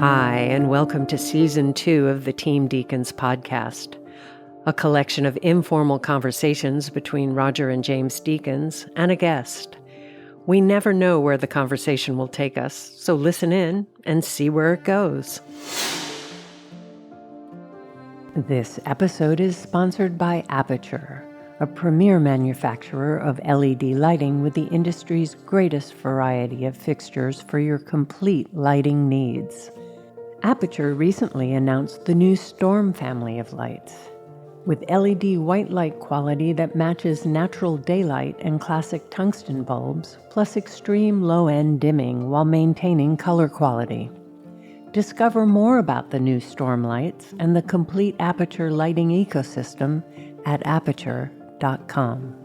Hi, and welcome to Season 2 of the Team Deakins Podcast, a collection of informal conversations between Roger and James Deakins and a guest. We never know where the conversation will take us, so listen in and see where it goes. This episode is sponsored by Aperture, a premier manufacturer of LED lighting with the industry's greatest variety of fixtures for your complete lighting needs. Aperture recently announced the new Storm family of lights. With LED white light quality that matches natural daylight and classic tungsten bulbs, plus extreme low-end dimming while maintaining color quality. Discover more about the new Storm lights and the complete Aperture lighting ecosystem at aperture.com.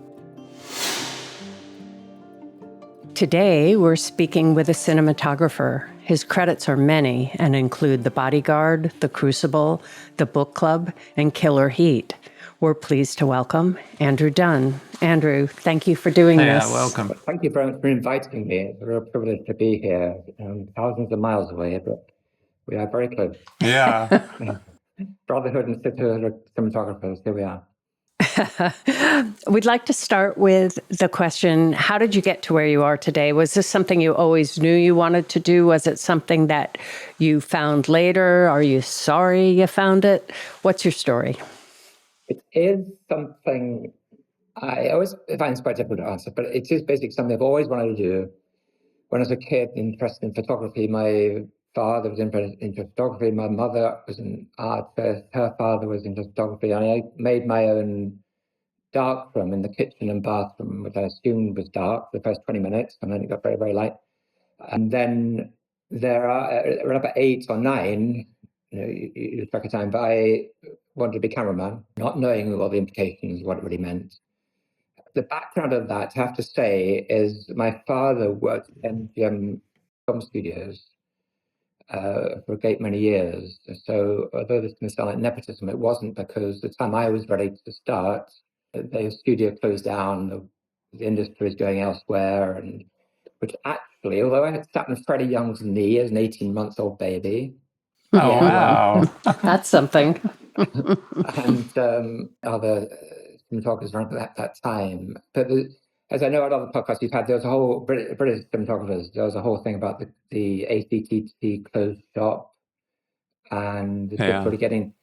Today, we're speaking with a cinematographer. His credits are many and include The Bodyguard, The Crucible, The Book Club, and Killer Heat. We're pleased to welcome Andrew Dunn. Andrew, thank you for doing this. Yeah, welcome. Thank you very much for inviting me. It's a real privilege to be here, thousands of miles away, but we are very close. Yeah. Brotherhood and sisterhood of cinematographers, here we are. We'd like to start with the question, how did you get to where you are today? Was this something you always knew you wanted to do? Was it something that you found later? Are you sorry you found it? What's your story? It is something I always find it's quite difficult to answer, but it is basically something I've always wanted to do. When I was a kid, interested in photography, my father was into photography, my mother was an artist, her father was into photography, and I made my own darkroom in the kitchen and bathroom, which I assumed was dark for the first 20 minutes, and then it got very, very light. And then there are, around about 8 or 9, you track a time, but I wanted to be cameraman, not knowing all the implications, what it really meant. The background of that, I have to say, is my father worked at MGM film studios for a great many years. So although this can sound like nepotism, it wasn't, because the time I was ready to start, the studio closed down, the industry was going elsewhere, and which actually, although I had sat in Freddie Young's knee as an 18-month-old baby. Oh, wow. That's something. And other cinematographers around at that time. But as I know at other podcasts you've had, there was a whole British cinematographers, there was a whole thing about the ACTT closed shop and difficulty getting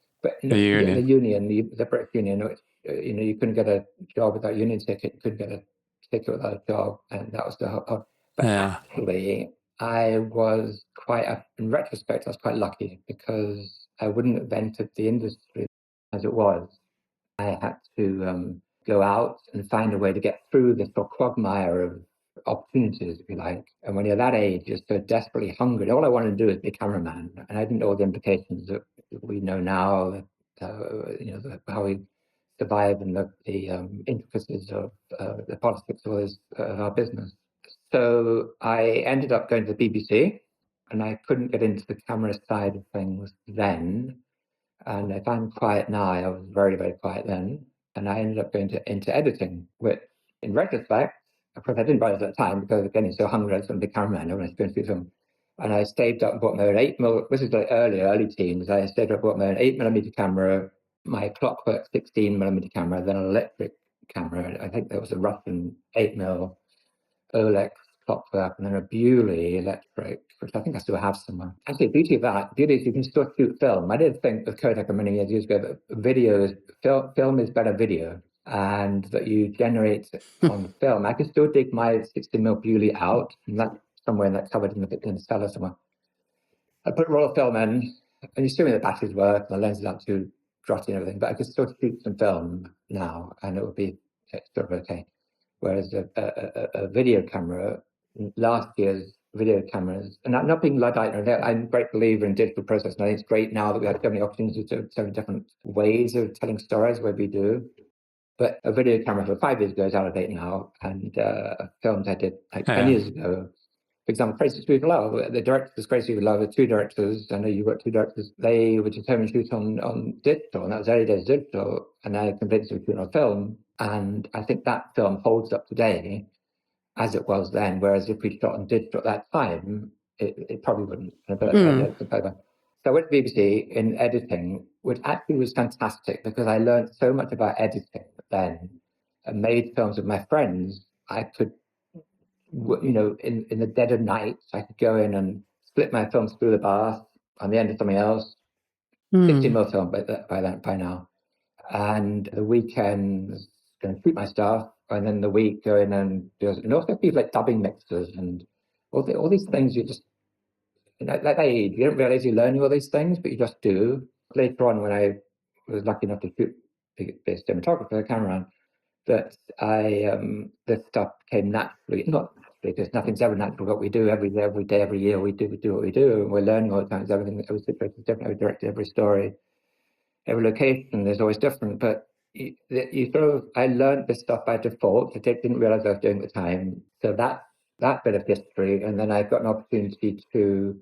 the union, the British union, which, you couldn't get a job without a union ticket, you couldn't get a ticket without a job, and that was the whole. But actually, I was in retrospect, I was quite lucky, because I wouldn't have entered the industry as it was. I had to go out and find a way to get through this sort of quagmire of opportunities, if you like. And when you're that age, you're so desperately hungry. All I wanted to do is be a cameraman, and I didn't know all the implications that we know now. How we survive and the intricacies of the politics of our business. So I ended up going to the BBC, and I couldn't get into the camera side of things then. And if I'm quiet now, I was very, very quiet then. And I ended up going into editing, which in retrospect, of course, I didn't write it at the time, because again, so hungry, I was going to be a cameraman when I was going through film. And I saved up and bought my own 8mm, this is like early teens. I saved up and bought my own 8mm camera, my Clockwork 16mm camera, then an electric camera. I think there was a Russian 8mm Olex Clockwork, and then a Bewley electric, which I think I still have somewhere. Actually, the beauty is you can still shoot film. I did think with Kodak many years ago that film is better video, and that you generate on film. I can still dig my 16mm Bewley out, and that's somewhere that's covered in the cellar somewhere. I put a roll of film in, and assuming the batteries work, and the lenses aren't too grotty and everything, but I could still shoot some film now, and it would be sort of okay. Whereas a video camera, last year's video cameras, and not being Luddite, I'm a great believer in digital process, and I think it's great now that we have so many opportunities to so many different ways of telling stories where we do. But a video camera for 5 years ago is out of date now, and films I did 10 years ago. For example, Precedes with Love, the directors, Crazy with Love, the two directors, I know you got two directors, they were determined to shoot on digital, and that was early days digital, and I convinced them to shoot on film. And I think that film holds up today as it was then, whereas if we shot on digital at that time, it probably wouldn't. So I went to BBC in editing, which actually was fantastic because I learned so much about editing then and made films with my friends. I could, in the dead of night, I could go in and split my films through the bath on the end of something else. 16mm film by now. And the weekends, go and shoot my stuff, and then the week go in and do, and also people like dubbing mixers and all these things you just, at that age, you don't realize you're learning all these things, but you just do. Later on, when I was lucky enough to shoot the cinematographer, the cameraman, that this stuff came naturally. Not naturally, because nothing's ever natural. What we do every day, every year, we do what we do, and we're learning all the time. Everything, every situation is different. Every director, every story, every location is always different. But I learned this stuff by default. I didn't realize I was doing it at the time. So that bit of history, and then I got an opportunity to.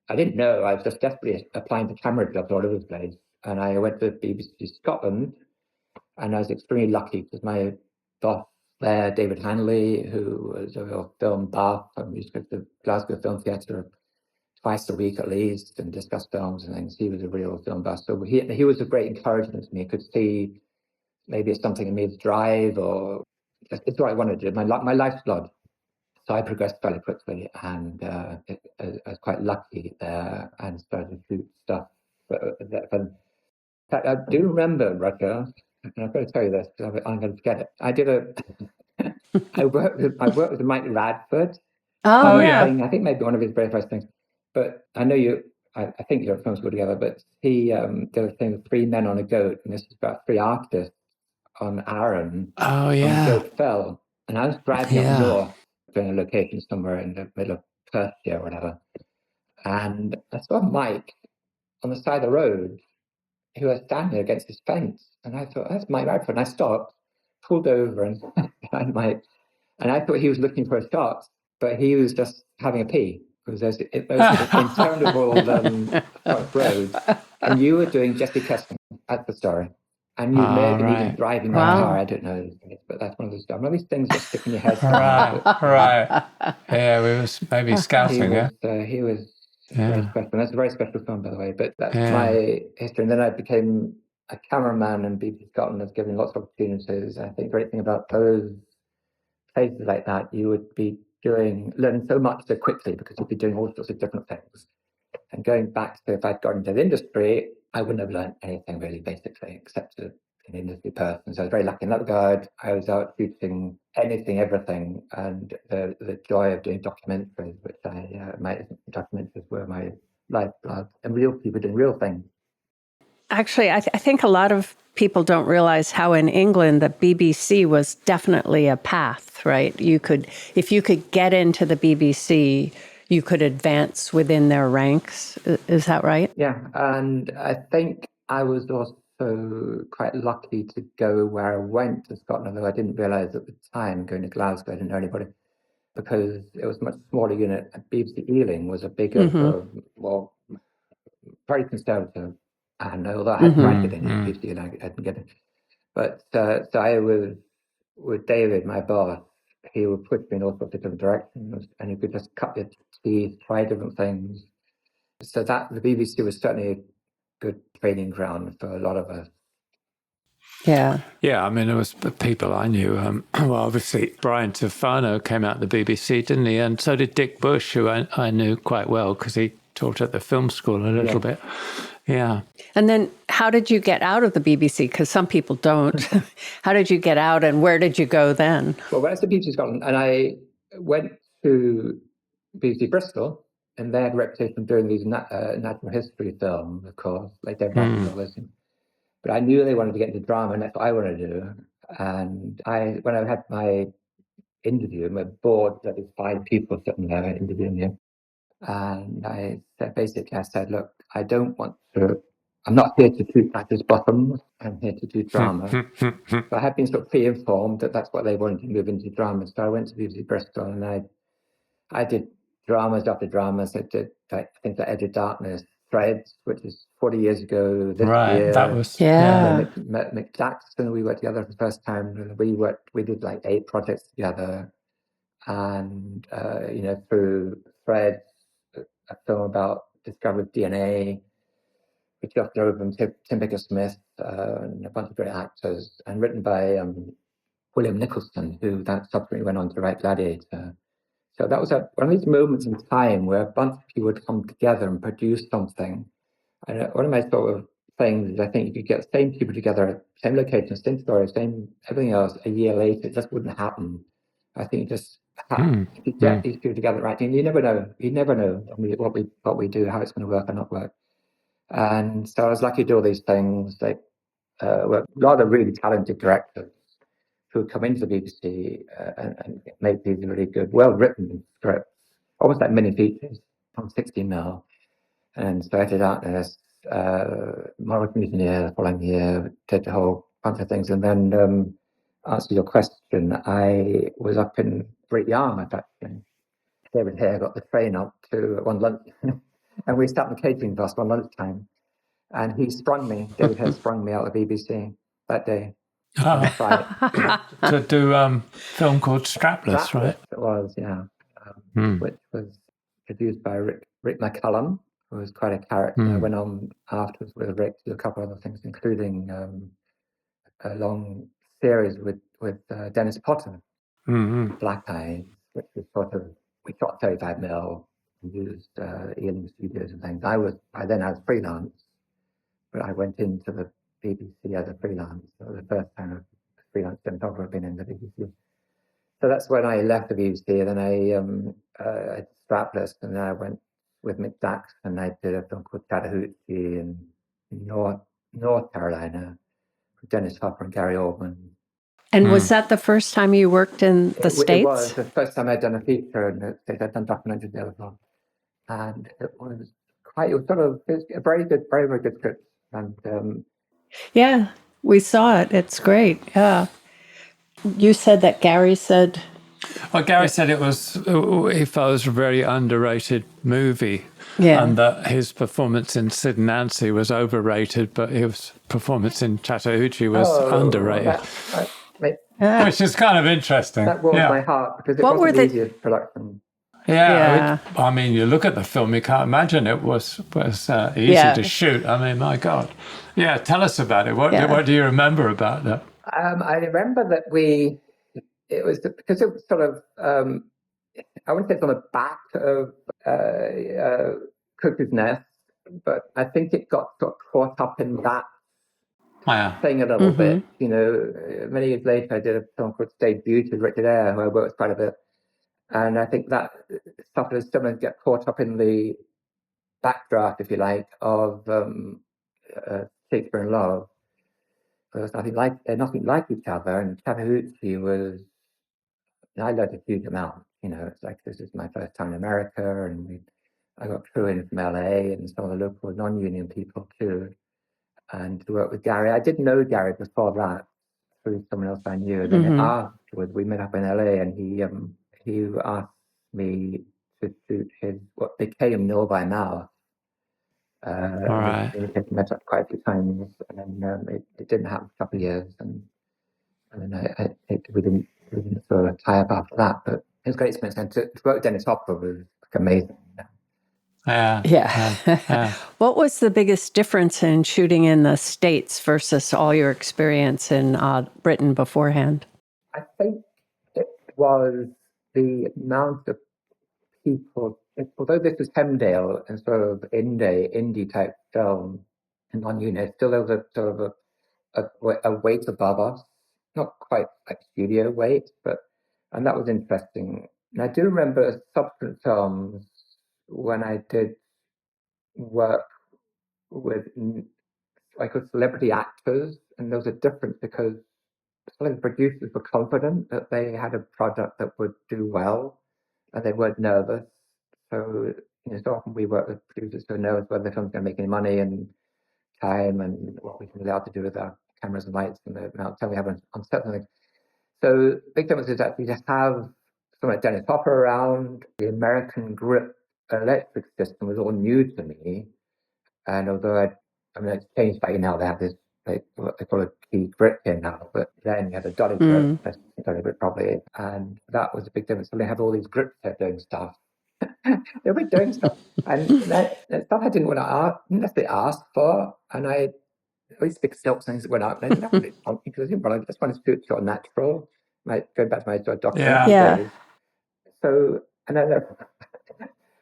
I didn't know. I was just desperately applying for camera jobs all over the place, and I went to BBC Scotland, and I was extremely lucky because my boss there, David Hanley, who was a real film buff, and we used to go to the Glasgow Film Theatre twice a week at least and discuss films and things. He was a real film buff, so he was a great encouragement to me. I could see maybe it's something in me to drive, or it's what I want to do. My life's blood. So I progressed fairly quickly, and I was quite lucky there, and started to shoot stuff. In fact, I do remember, Roger, and I've got to tell you this because I'm going to forget it. I worked with Mike Radford. Oh yeah. I think maybe one of his very first things. But I know you. I think you're at film school together. But he did a thing with 3 Men on a Goat, and this is about 3 artists on Arran. Oh yeah. On Goat Fell, and I was driving up north, doing a location somewhere in the middle of Perthshire or whatever, and I saw Mike on the side of the road who was standing against his fence, and I thought, that's Mike Radford. And I stopped, pulled over, and behind Mike, and I thought he was looking for a shot, but he was just having a pee because there's interminable roads, and you were doing Jesse Keston. That's the story. And you may have been even driving that car. I don't know, but that's one of those things that stick in your head. Right. Yeah, we was maybe scouting. He was very special. That's a very special film, by the way. But that's my history. And then I became a cameraman, and BBC Scotland has given lots of opportunities. I think the great thing about those places like that, you would be learning so much so quickly because you'd be doing all sorts of different things. And going back to if I'd got into the industry, I wouldn't have learned anything really, basically, except to an industry person. So I was very lucky in that regard. I was out shooting anything, everything, and the joy of doing documentaries, which my documentaries were my lifeblood, and real people doing real things. Actually, I think a lot of people don't realize how in England the BBC was definitely a path, right? If you could get into the BBC, you could advance within their ranks. Is that right? Yeah, and I think I was also quite lucky to go where I went to Scotland, although I didn't realise at the time, going to Glasgow, I didn't know anybody, because it was a much smaller unit. BBC Ealing was a bigger, very conservative. And although I had tried to get into BBC Ealing, I didn't get it. But so I was with David, my boss. He would push me in all sorts of different directions, and you could just cut your teeth, try different things. So that the BBC was certainly a good training ground for a lot of us. Yeah. Yeah, I mean, there was people I knew. Well, obviously, Brian Tufano came out of the BBC, didn't he? And so did Dick Bush, who I knew quite well because he taught at the film school a little bit. Yeah. And then how did you get out of the BBC? Because some people don't. How did you get out, and where did you go then? Well, when I was at BBC Scotland, and I went to BBC Bristol, and they had a reputation of doing these natural history films, of course, like they're natural. But I knew they wanted to get into drama, and that's what I wanted to do. And when I had my interview, my board, there was 5 people sitting there interviewing me. And I said, look, I'm not here to do actors' bottoms. I'm here to do drama. But I had been sort of pre-informed that that's what they wanted to move into drama. So I went to BBC Bristol, and I did dramas after dramas. I did things like Edge of Darkness, Threads, which is 40 years ago this year. That was Mick Jackson, we worked together for the first time. And we did like 8 projects together. And through Threads, about discovery of DNA, which just drove them Tim Deakins and a bunch of great actors, and written by William Nicholson, who that subsequently went on to write Gladiator. So that was one of these moments in time where a bunch of people would come together and produce something. And one of my sort of things is I think if you get the same people together, same location, same story, same everything else, a year later, it just wouldn't happen. I think you just if you get these people together, right? And you never know what we do, how it's going to work or not work. And so I was lucky to do all these things. Like were a lot of really talented directors who come into the BBC and make these really good, well-written scripts, almost like mini features on 16mm. And started out as Morrison engineer the following year, did a whole bunch of things. And then, answer your question, I was up in Great Yarmouth, actually. David Hare got the train up to one lunch, and we sat in the catering bus one lunchtime. And David Hare sprung me out of the BBC that day. To do film called Strapless, right? It was, yeah. Which was produced by Rick McCallum, who was quite a character. I went on afterwards with Rick to do a couple of other things, including a long series with Dennis Potter, Black Eyes, which was sort of, we shot 35mm, used Ealing Studios and things. I was freelance, but I went into the BBC as a freelance. It was the first time a freelance cinematographer had been in the BBC. So that's when I left the BBC, and then I Strapless, and then I went with Mick Dax, and I did a film called Chattahoochee in North Carolina with Dennis Hopper and Gary Oldman. And was that the first time you worked in the States? It was the first time I'd done a feature in the States. I'd done documentaries there as well. And it was a very good, very, very good script. And yeah, we saw it. It's great. Yeah. You said that Gary said... Well, Gary said he felt it was a very underrated movie. Yeah. And that his performance in Sid and Nancy was overrated, but his performance in Chattahoochee was underrated. Which is kind of interesting. That warmed my heart, because it wasn't the easiest production. Yeah. I mean, you look at the film, you can't imagine it was easy to shoot. I mean, my God. Yeah, tell us about it. What do you remember about that? I remember that it was because it was sort of, I wouldn't say it's on the back of Cuckoo's Nest, but I think it got caught up in that thing a little bit. You know, many years later, I did a film called Stage Beauty with Richard Eyre, who I worked with quite a bit. And I think that stuff is starting to get caught up in the backdraft, if you like, of Shakespeare in Love. They're nothing like each other, and Chattahoochee I learned a huge amount. You know, it's like this is my first time in America, and I got crew in from LA and some of the local non-union people too, and to work with Gary. I didn't know Gary before that through someone else I knew. And then afterwards, we met up in LA, and he asked me to shoot what became Nil by Mouth. All right. We met up quite a few times, and then it didn't happen for a couple of years, and then we didn't sort of tie up after that. But it was a great experience, and to work with Dennis Hopper was amazing. Yeah. What was the biggest difference in shooting in the States versus all your experience in Britain beforehand? I think it was the amount of people. Although this was Hemdale and sort of indie type film and non-unit, still there was a sort of a weight above us, not quite like studio weight, and that was interesting. And I do remember subsequent films when I did work with celebrity actors, and there was a difference because some of the producers were confident that they had a product that would do well, and they weren't nervous. So, so often we work with producers who know whether the film's going to make any money and time and what we can be allowed to do with our cameras and lights and the amount of time we have on set and things. So big difference is that we just have someone like Dennis Hopper around. The American grip electric system was all new to me. And although it's changed by now, they have this, what they call a key grip here now, but then you had a dolly grip, probably, and that was a big difference. So they have all these grips there doing stuff. they were doing stuff, and stuff I didn't want to necessarily ask for, and I always pick up things that went up, and I didn't really want because I just wanted to do it sort of natural. Going back to my sort of documentary days. So, and I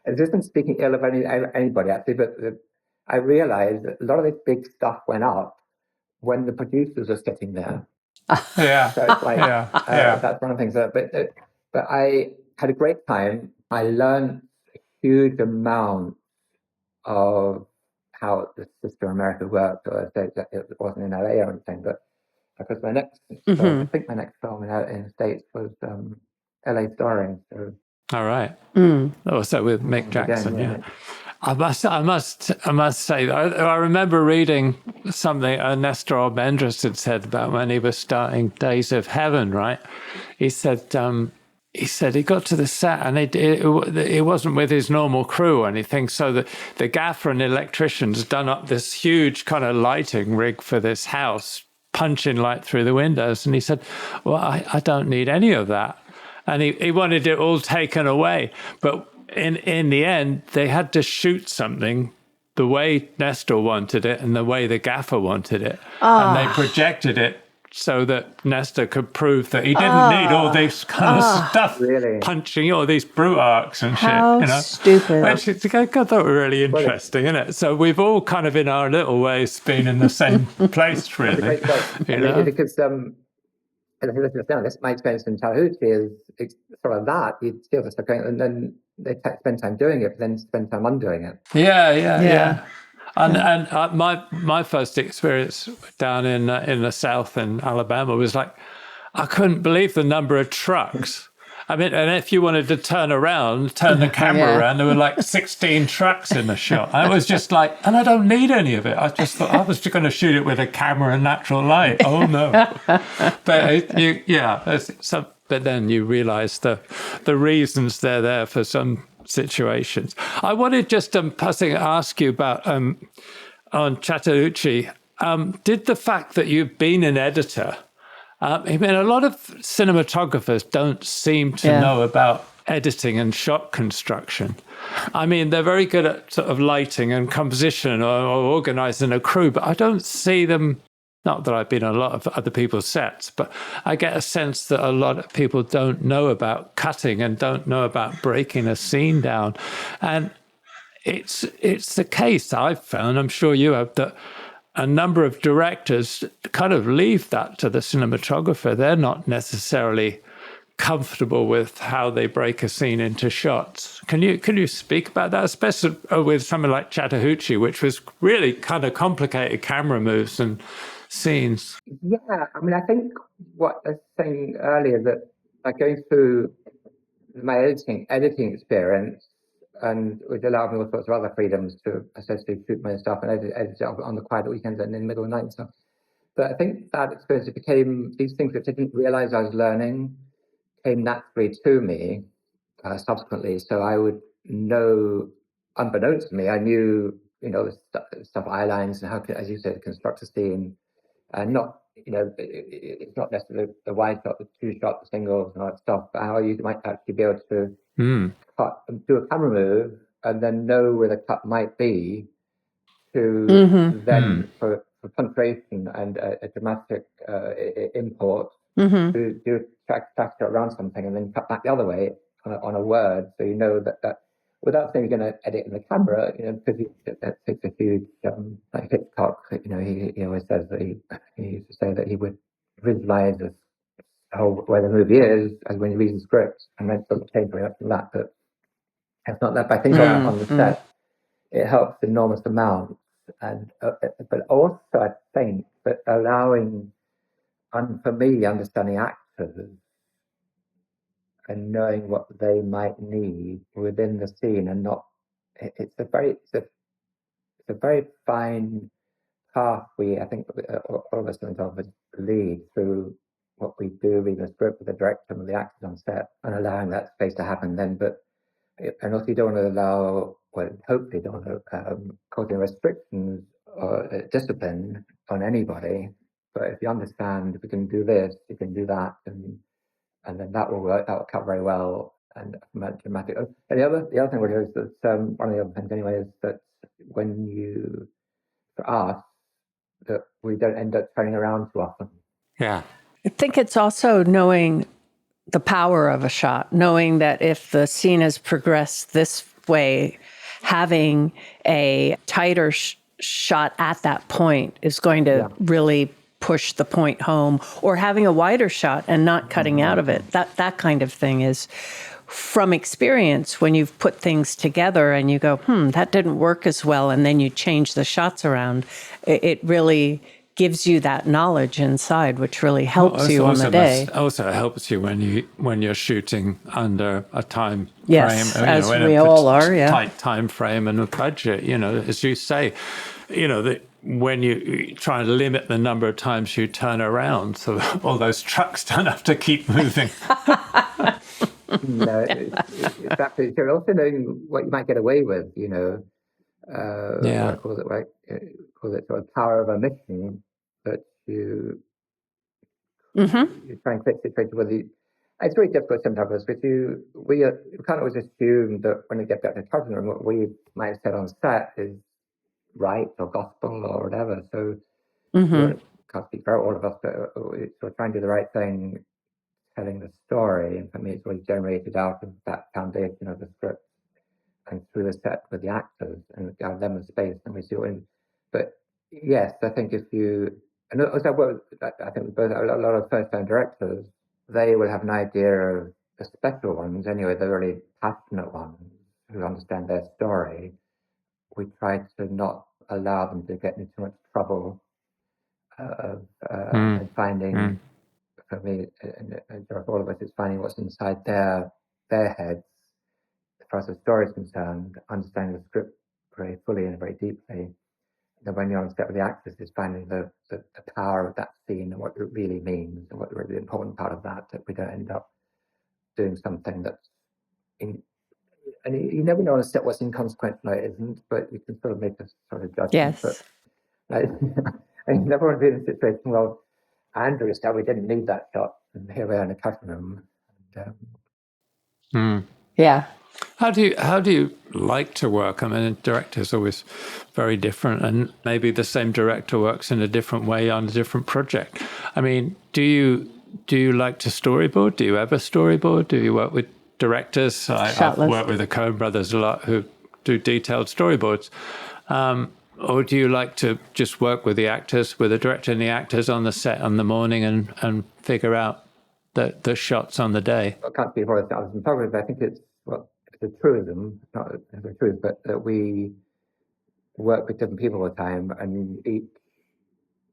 wasn't speaking ill of anybody actually, but I realized that a lot of this big stuff went up when the producers were sitting there. Yeah. So it's like, that's one of the things. But I had a great time. I learned a huge amount of how the system in America worked. Or it wasn't in LA or anything, but because my next film, I think my next film in the States was LA Starring. So. All right. Oh, so with Mick Jackson, again, I must say, I remember reading something Nestor Almendras had said about when he was starting Days of Heaven, right? He said he got to the set and it wasn't with his normal crew or anything. So the gaffer and electricians done up this huge kind of lighting rig for this house, punching light through the windows. And he said, well, I don't need any of that. And he wanted it all taken away. But in the end, they had to shoot something the way Nestor wanted it and the way the gaffer wanted it. And they projected it so that Nestor could prove that he didn't need all this kind of stuff, punching all these brute arcs and shit. Stupid. Which I thought were really interesting, isn't it? So we've all kind of, in our little ways, been in the same place, really. Because my experience in Tallahassee is sort of that. You'd steal the stuff going, and then they spend time doing it, but then spend time undoing it. Yeah. And my first experience down in the South in Alabama was like, I couldn't believe the number of trucks. I mean, and if you wanted to turn the camera around, there were like 16 trucks in the shot. I was just like, and I don't need any of it. I just thought I was just going to shoot it with a camera and natural light. Oh no! But but then you realise the reasons they're there for some situations. I wanted just passing ask you about on Chattahoochee. Did the fact that you've been an editor? I mean, a lot of cinematographers don't seem to know about editing and shot construction. I mean, they're very good at sort of lighting and composition or organising a crew, but I don't see them, not that I've been on a lot of other people's sets, but I get a sense that a lot of people don't know about cutting and don't know about breaking a scene down. And it's the case I've found, I'm sure you have, that a number of directors kind of leave that to the cinematographer. They're not necessarily comfortable with how they break a scene into shots. Can you speak about that, especially with something like Chattahoochee, which was really kind of complicated camera moves and scenes? Yeah, I mean, I think what I was saying earlier, that like going through my editing experience, and which allowed me all sorts of other freedoms to essentially shoot my stuff and edit it on the quiet weekends and in the middle of the night and stuff. But I think that experience, it became these things that I didn't realize I was learning came naturally to me subsequently. So I would know, unbeknownst to me, I knew, stuff eye lines and how to, as you said, construct a scene, and not, it's not necessarily the wide shot, the two shot, the singles and all that stuff, but how you might actually be able to cut, do a camera move and then know where the cut might be to then for punctuation and a dramatic import to do track it around something and then cut back the other way on a word, so you know that without saying you're going to edit in the camera, because that takes a huge like Hitchcock, he always says that he used to say that he would visualize the whole where the movie is as when he reads the script, and then sort of change very much from that. But it's not that. But I think on the set, it helps enormous amounts, and but also I think that allowing, for me, understanding actors and knowing what they might need within the scene, and not, it's a very fine path I think all of us lead through what we do, reading the script with the director and the actors on set, and allowing that space to happen then. And also you don't want to allow, hopefully don't want to cause any restrictions or discipline on anybody. But if you understand, if we can do this, you can do that, and then that will work. That will cut very well. and dramatic. And the other thing really is that one of the other things anyway is that for us, that we don't end up turning around too often. Yeah. I think it's also knowing the power of a shot, knowing that if the scene has progressed this way, having a tighter shot at that point is going to really push the point home, or having a wider shot and not cutting out of it. That kind of thing is from experience when you've put things together and you go, that didn't work as well, and then you change the shots around. It really gives you that knowledge inside, which really helps you on the day. Also helps you when you're shooting under a time yes, frame. As we all are, tight time frame and a budget. As you say, that when you try to limit the number of times you turn around, so all those trucks don't have to keep moving. No, it's absolutely true. Also knowing what you might get away with, what I call it sort of power of omission, that you try and create situations where it's very difficult sometimes because we can't always assume that when we get back to the cutting room, what we might have said on set is right or gospel or whatever. So can't speak for all of us, but we're trying to do the right thing, telling the story, and for me it's really generated out of that foundation of the script and through the set with the actors and give them the space and we see what. But yes, I think I think both a lot of first-time directors, they will have an idea of the special ones anyway, the really passionate ones who understand their story. We try to not allow them to get into too much trouble and finding. For me, and for all of us, it's finding what's inside their heads. As far as the story is concerned, understanding the script very fully and very deeply. Then when you're on set with the actors, is finding the power of that scene and what it really means and what the really important part of that we don't end up doing something that's and you never know on a set what's inconsequential or it isn't, but you can sort of make a sort of judgment. Yes. But I never want to be in a situation, well, Andrew said we didn't need that shot, and here we are in the cutting room. Yeah. How do you like to work? I mean, a director's always very different, and maybe the same director works in a different way on a different project. I mean, do you like to storyboard? Do you ever storyboard? Do you work with directors? I've worked with the Coen brothers a lot who do detailed storyboards. Or do you like to just work with the actors, with the director and the actors on the set on the morning and figure out the shots on the day? I can't speak for us as cinematographers, but I think it's a truism, not a truth, but that we work with different people all the time, and each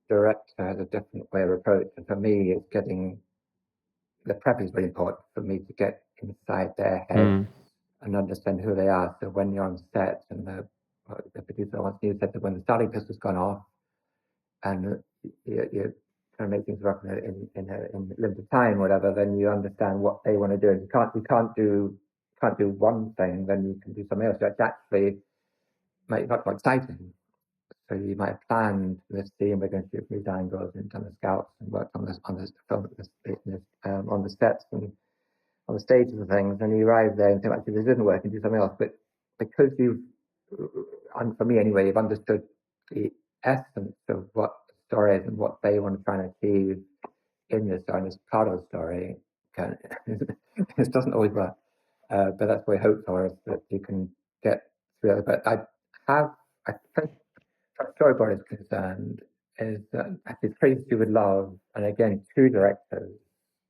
director has a different way of approach. And for me, it's getting the prep is really important for me to get inside their heads and understand who they are. So when you're on set and the producer once you said that when the starting pistol's gone off and you're trying to make things work in limited time, or whatever, then you understand what they want to do. And you can't do one thing, then you can do something else. So it's actually much more exciting. So you might have planned this scene, we're going to shoot these angles and done the scouts and worked on this film, on the sets and on the stages and things, and you arrive there and think, actually, this didn't work, and do something else. But because for me anyway, you've understood the essence of what the story is and what they want to try and achieve in this story, and it's part of the story. It doesn't always work, but that's what we hope for, is that you can get through it. But I think, as storyboard is concerned, is that actually Tracy would love, and again, two directors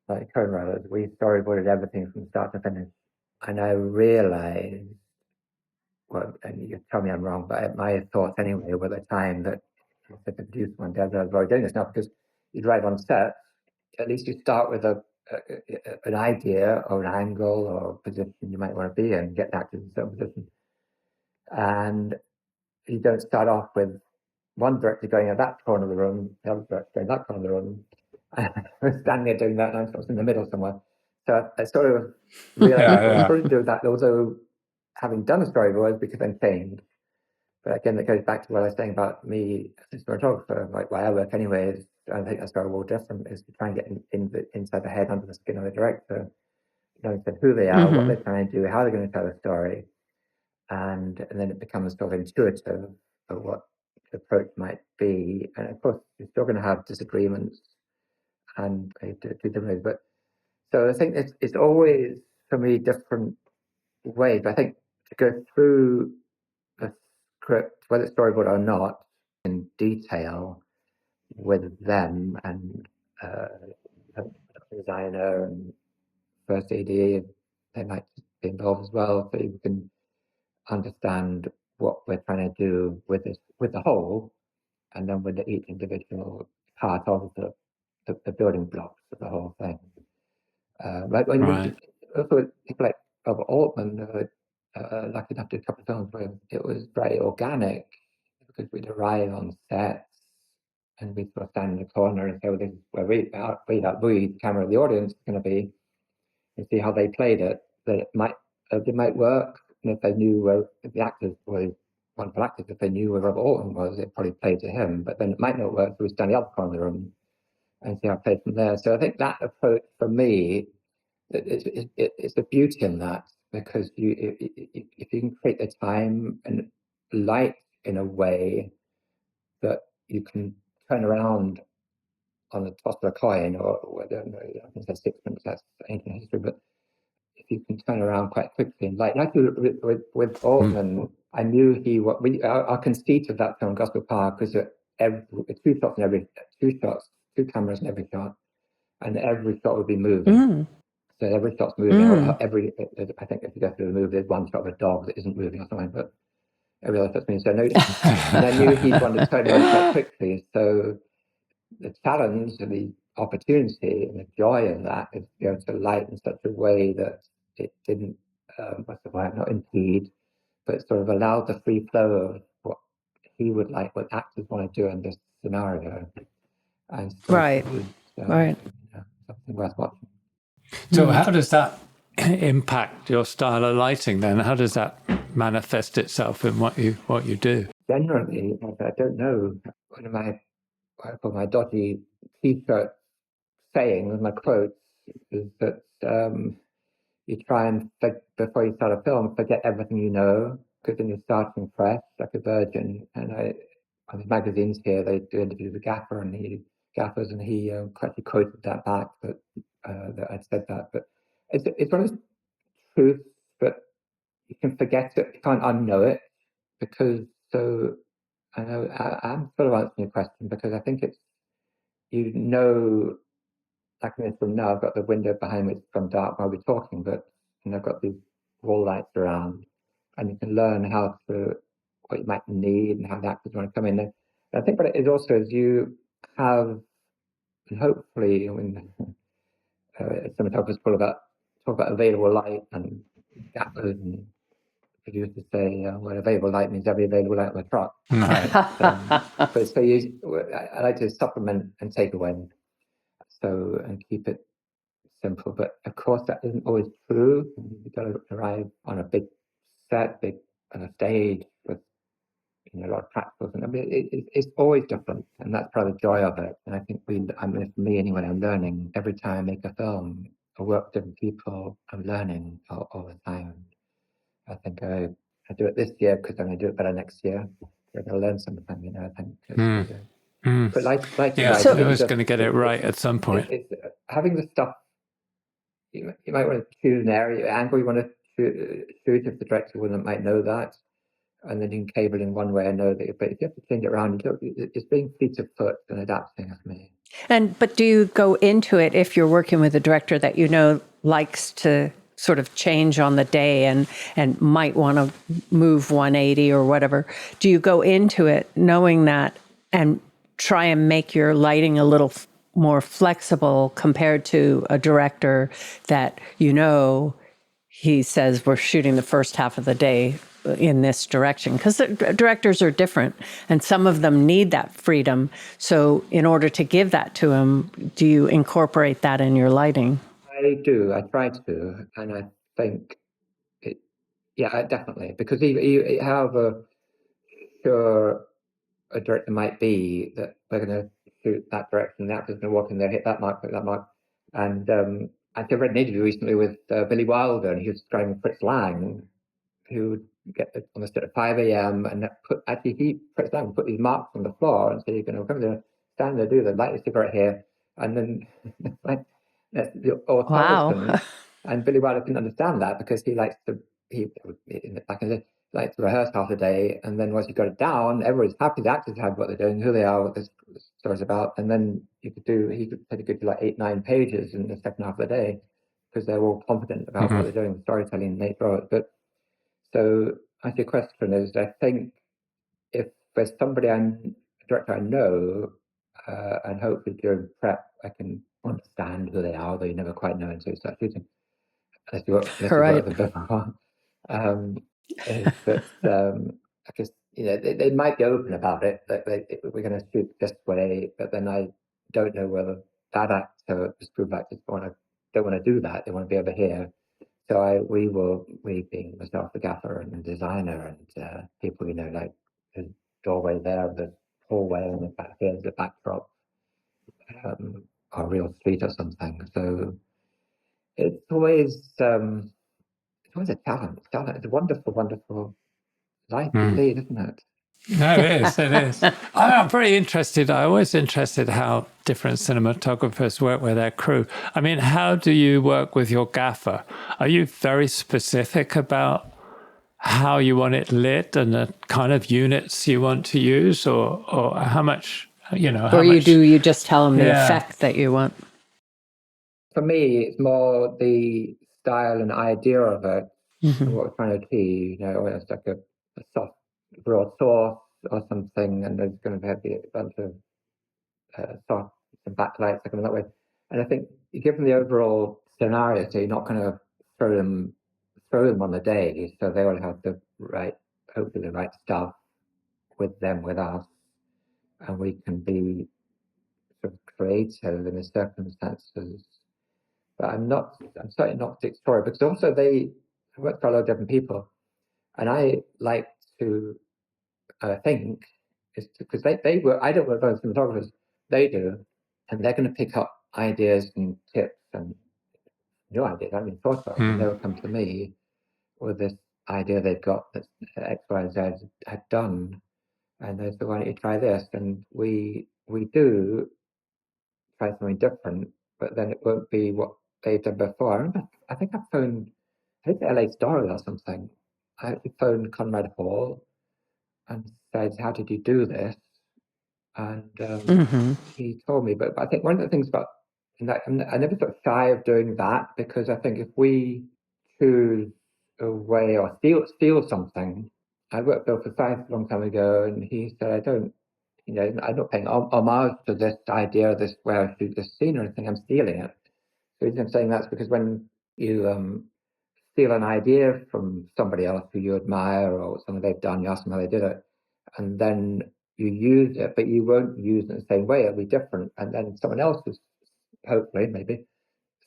like Coen brothers, we storyboarded everything from start to finish. And I realized, well, and you tell me I'm wrong, but my thoughts anyway were at the time that the producer one day, I was already doing this now, because you'd arrive on set, at least you start with an idea or an angle or position you might want to be in, get actors in a certain position. And you don't start off with one director going in that corner of the room, the other director going in that corner of the room. I was standing there doing that, and I was in the middle somewhere. So I sort of realized I couldn't do that, although having done a storyboard, we could then change. But again, that goes back to what I was saying about me as a cinematographer, like why I work anyway, is I think that's very well different, is to try and get inside the head, under the skin of the director, knowing who they are, what they're trying to do, how they're going to tell a story, and then it becomes sort of intuitive of what the approach might be. And of course, you're still going to have disagreements and do different ways. But so I think it's always for me different ways. But I think to go through the script, whether it's storyboard or not, in detail with them and designer and first AD, they might be involved as well, so you can understand what we're trying to do with this, with the whole, and then with each individual part of the building blocks of the whole thing. Like when also people like Robert Altman, lucky enough to do a couple of films where it was very organic because we'd arrive on sets and we'd sort of stand in the corner and say, well, this is where we, the camera of the audience is going to be, and see how they played it. That it might work, and if they knew where the actors were, wonderful actors, if they knew where Robert Altman was, it probably played to him. But then it might not work, so we stand the other corner of the room and see how it plays from there. So I think that approach for me, it's the beauty in that, because if you can create the time and light in a way that you can turn around on the toss of a coin, or I don't know, I think that's sixpence, that's ancient history, but if you can turn around quite quickly and like with Altman, I knew our conceit of that film, Gospel Park, was that two cameras in every shot, and every shot would be moving. So every shot's moving. I think if you go through the movie, there's one shot of a dog that isn't moving or something, but every other shot's moving. So I knew he'd want to turn around quite quickly. So the challenge and the opportunity and the joy of that is to be able to light in such a way that it didn't, not impede, but sort of allowed the free flow of what he would like, what actors want to do in this scenario. And something worth watching. So how does that impact your style of lighting then? How does that manifest itself in what you do? Generally, I don't know. One of my dodgy t-shirt saying with my quotes is that you try and, before you start a film, forget everything you know, because then you're starting fresh, like a virgin. And on the magazines here, they do interviews with gaffers, and he correctly quoted that back, that I'd said that. But it's one of those truths, but you can forget it, you can't unknow it, because so I know I'm sort of answering your question, because I think it's, like in this room now, I've got the window behind me, it's gone dark while we're talking, but I've got these wall lights around, and you can learn what you might need and how the actors want to come in. And I think what it is also is you have, and hopefully, cinematographers talk about available light, and gaffers and producers say, well, available light means every available light on the truck. Right. But so I like to supplement and take away, and keep it simple. But of course, that isn't always true. You've got to arrive on a big set, on a stage with a lot of practicals, and I mean, it's always different, and that's part of the joy of it. And I think for me anyway, I'm learning every time I make a film. I work with different people. I'm learning all the time. I think I do it this year because I'm going to do it better next year. I'm going to learn something. I think. But I was going to get it right at some point. It's having the stuff. You might want to choose an angle you want to shoot if the director might know that, and then you can cable in one way and know that. But if you have to change it around, it's being fleet of foot and adapting for me. But do you go into it if you're working with a director that likes to sort of change on the day and might want to move 180 or whatever? Do you go into it knowing that and try and make your lighting a little more flexible compared to a director that he says we're shooting the first half of the day in this direction? Because the directors are different, and some of them need that freedom. So in order to give that to them, do you incorporate that in your lighting? I do. I try to, and I think definitely, because however sure a director might be that we're going to shoot that direction, the actor's going to walk in there, hit that mark, and I read an interview recently with Billy Wilder, and he was describing Fritz Lang, who would get on the set at 5 a.m. and Fritz Lang would put these marks on the floor and say, "You're going to come there, stand there, do the light a cigarette here," and then like that's the authority. Wow. And Billy Wilder couldn't understand that because he likes to like to rehearse half the day, and then once you got it down, everybody's happy. The actors have what they're doing, who they are, what the story's about, and then he could do like 8-9 pages in the second half of the day because they're all confident about what they're doing, the storytelling, and they draw it. But so I think the question is, I think if there's somebody a director I know, and hopefully during prep I can understand who they are, though you never quite know until you start shooting. Unless you work with them before. Is that I guess they might be open about it, that we're going to shoot this way, but then I don't know whether that actor, this group of actors, don't want to do that. They want to be over here. So we being myself, the gaffer and the designer, and people, like the doorway there, the hallway, and the back here's the backdrop, or a real street or something. So it's always a talent. It's a wonderful, wonderful life to lead, isn't it? No, it is. I'm very interested. I'm always interested how different cinematographers work with their crew. I mean, how do you work with your gaffer? Are you very specific about how you want it lit and the kind of units you want to use, or how much, you just tell them the effect that you want? For me, it's more the style and idea of it, and what we're trying to achieve. It's like a soft broad source or something, and there's going to be a bunch of soft and backlights coming that way. And I think given the overall scenario, so you're not going to throw them on the day, so they all have hopefully the right stuff with us, and we can be sort of creative in the circumstances. But I'm certainly not Dick Story, because also I work for a lot of different people, and I like to think is because they work. I don't work with cinematographers; they do, and they're going to pick up ideas and tips and new ideas I haven't even thought of, and they'll come to me with this idea they've got that X, Y, and Z had done, and they say, "Why don't you try this?" And we do try something different, but then it won't be what they've done before. I remember, I think LA Story or something. I phoned Conrad Hall and said, "How did you do this?" And he told me. But I think one of the things about that, I never sort of shy of doing that, because I think if we choose a way or steal something, I worked with Bill Forsyth a long time ago, and he said, I'm not paying homage to this idea, this where I shoot this scene or anything. I'm stealing it. So he's saying that's because when you steal an idea from somebody else who you admire or something they've done, you ask them how they did it, and then you use it, but you won't use it in the same way. It'll be different, and then someone else will hopefully maybe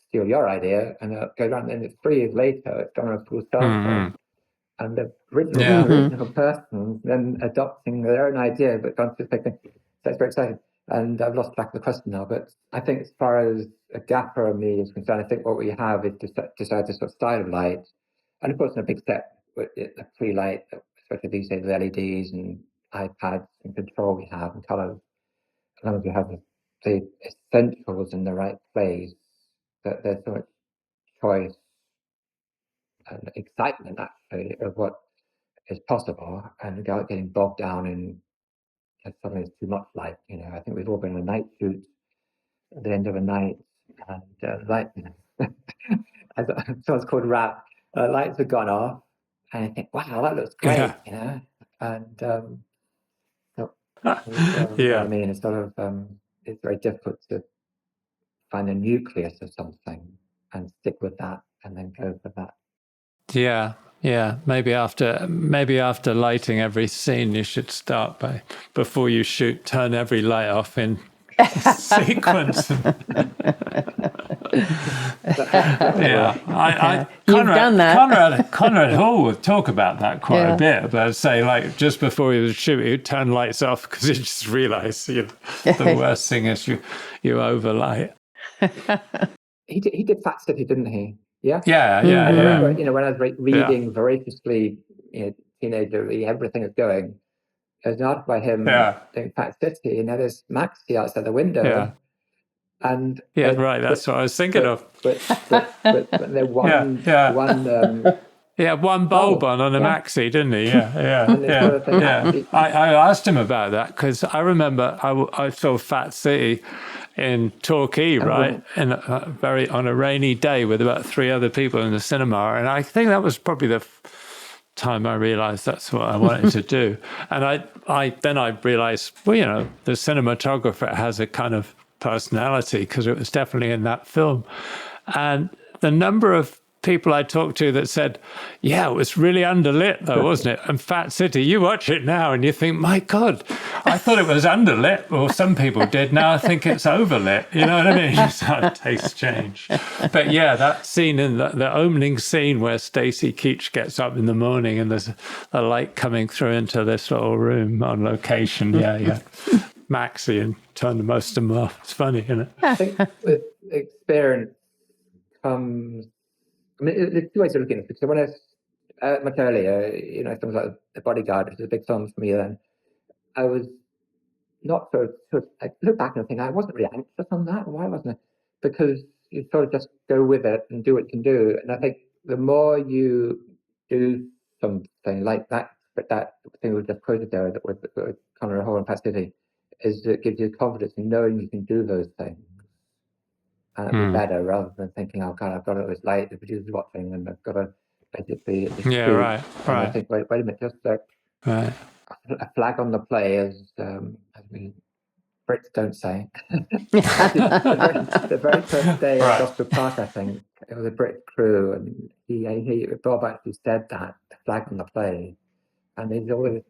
steal your idea, and it goes around. And it's 3 years later, it's gone on a full circle. And the original person then adopting their own idea, but gone through the same thing. So it's very exciting. And I've lost track of the question now, but I think as far as a gaffer and me is concerned, I think what we have is decide this sort of style of light. And of course, in a big set, with the free light, especially these days with LEDs and iPads and control we have and colours, as long as we have the essentials in the right place, that there's so much choice and excitement actually of what is possible, and without getting bogged down in suddenly it's too much light. I think we've all been on a night shoot at the end of a night, and light, as someone's called rap, lights have gone off, and I think, wow, that looks great, and so, I mean, it's sort of it's very difficult to find a nucleus of something and stick with that and then go for that. Yeah. Maybe after lighting every scene, you should start by, before you shoot, turn every light off in sequence. You've done that. Conrad Hall would talk about that quite a bit. But say, like, just before he was shooting, he'd turn lights off because he just realised the worst thing is you overlight. he did Fat City, didn't he? Yeah. Yeah. I remember, Yeah. when I was reading voraciously, teenager, everything is going. There's an article by him doing Fat City, and there's Maxi outside the window. Yeah. And Right. That's what I was thinking of. But there one one bulb on a Maxi, didn't he? Yeah. I asked him about that because I remember I saw Fat City in Torquay, right, in on a rainy day with about 3 other people in the cinema, and I think that was probably the time I realized that's what I wanted to do. And then I realized, well, the cinematographer has a kind of personality because it was definitely in that film. And the number of people I talked to that said, yeah, it was really underlit though, wasn't it? And Fat City, you watch it now and you think, my God, I thought it was underlit, or some people did. Now I think it's overlit. You know what I mean? So tastes change. But yeah, that scene in the opening scene where Stacy Keach gets up in the morning and there's a light coming through into this little room on location. Yeah. Maxi and turn most of them off. It's funny, isn't it? I think with experience comes. I mean, there's 2 ways of looking at it. So when I was much earlier, films like The Bodyguard, which was a big film for me then, I was not I look back and think I wasn't really anxious on that. Why wasn't I? Because you sort of just go with it and do what you can do. And I think the more you do something like that, but that thing we just quoted there with Conor Hall and Fat City, is it gives you confidence in knowing you can do those things. And it'd be better rather than thinking, oh God, I've got this light, the producer's watching, and I've got to basically right. I think, wait a minute, just right. A flag on the play, as we Brits don't say. the very first day at GOSFORD PARK, I think, it was a Brit crew, and Bob actually said that, the flag on the play, and there's always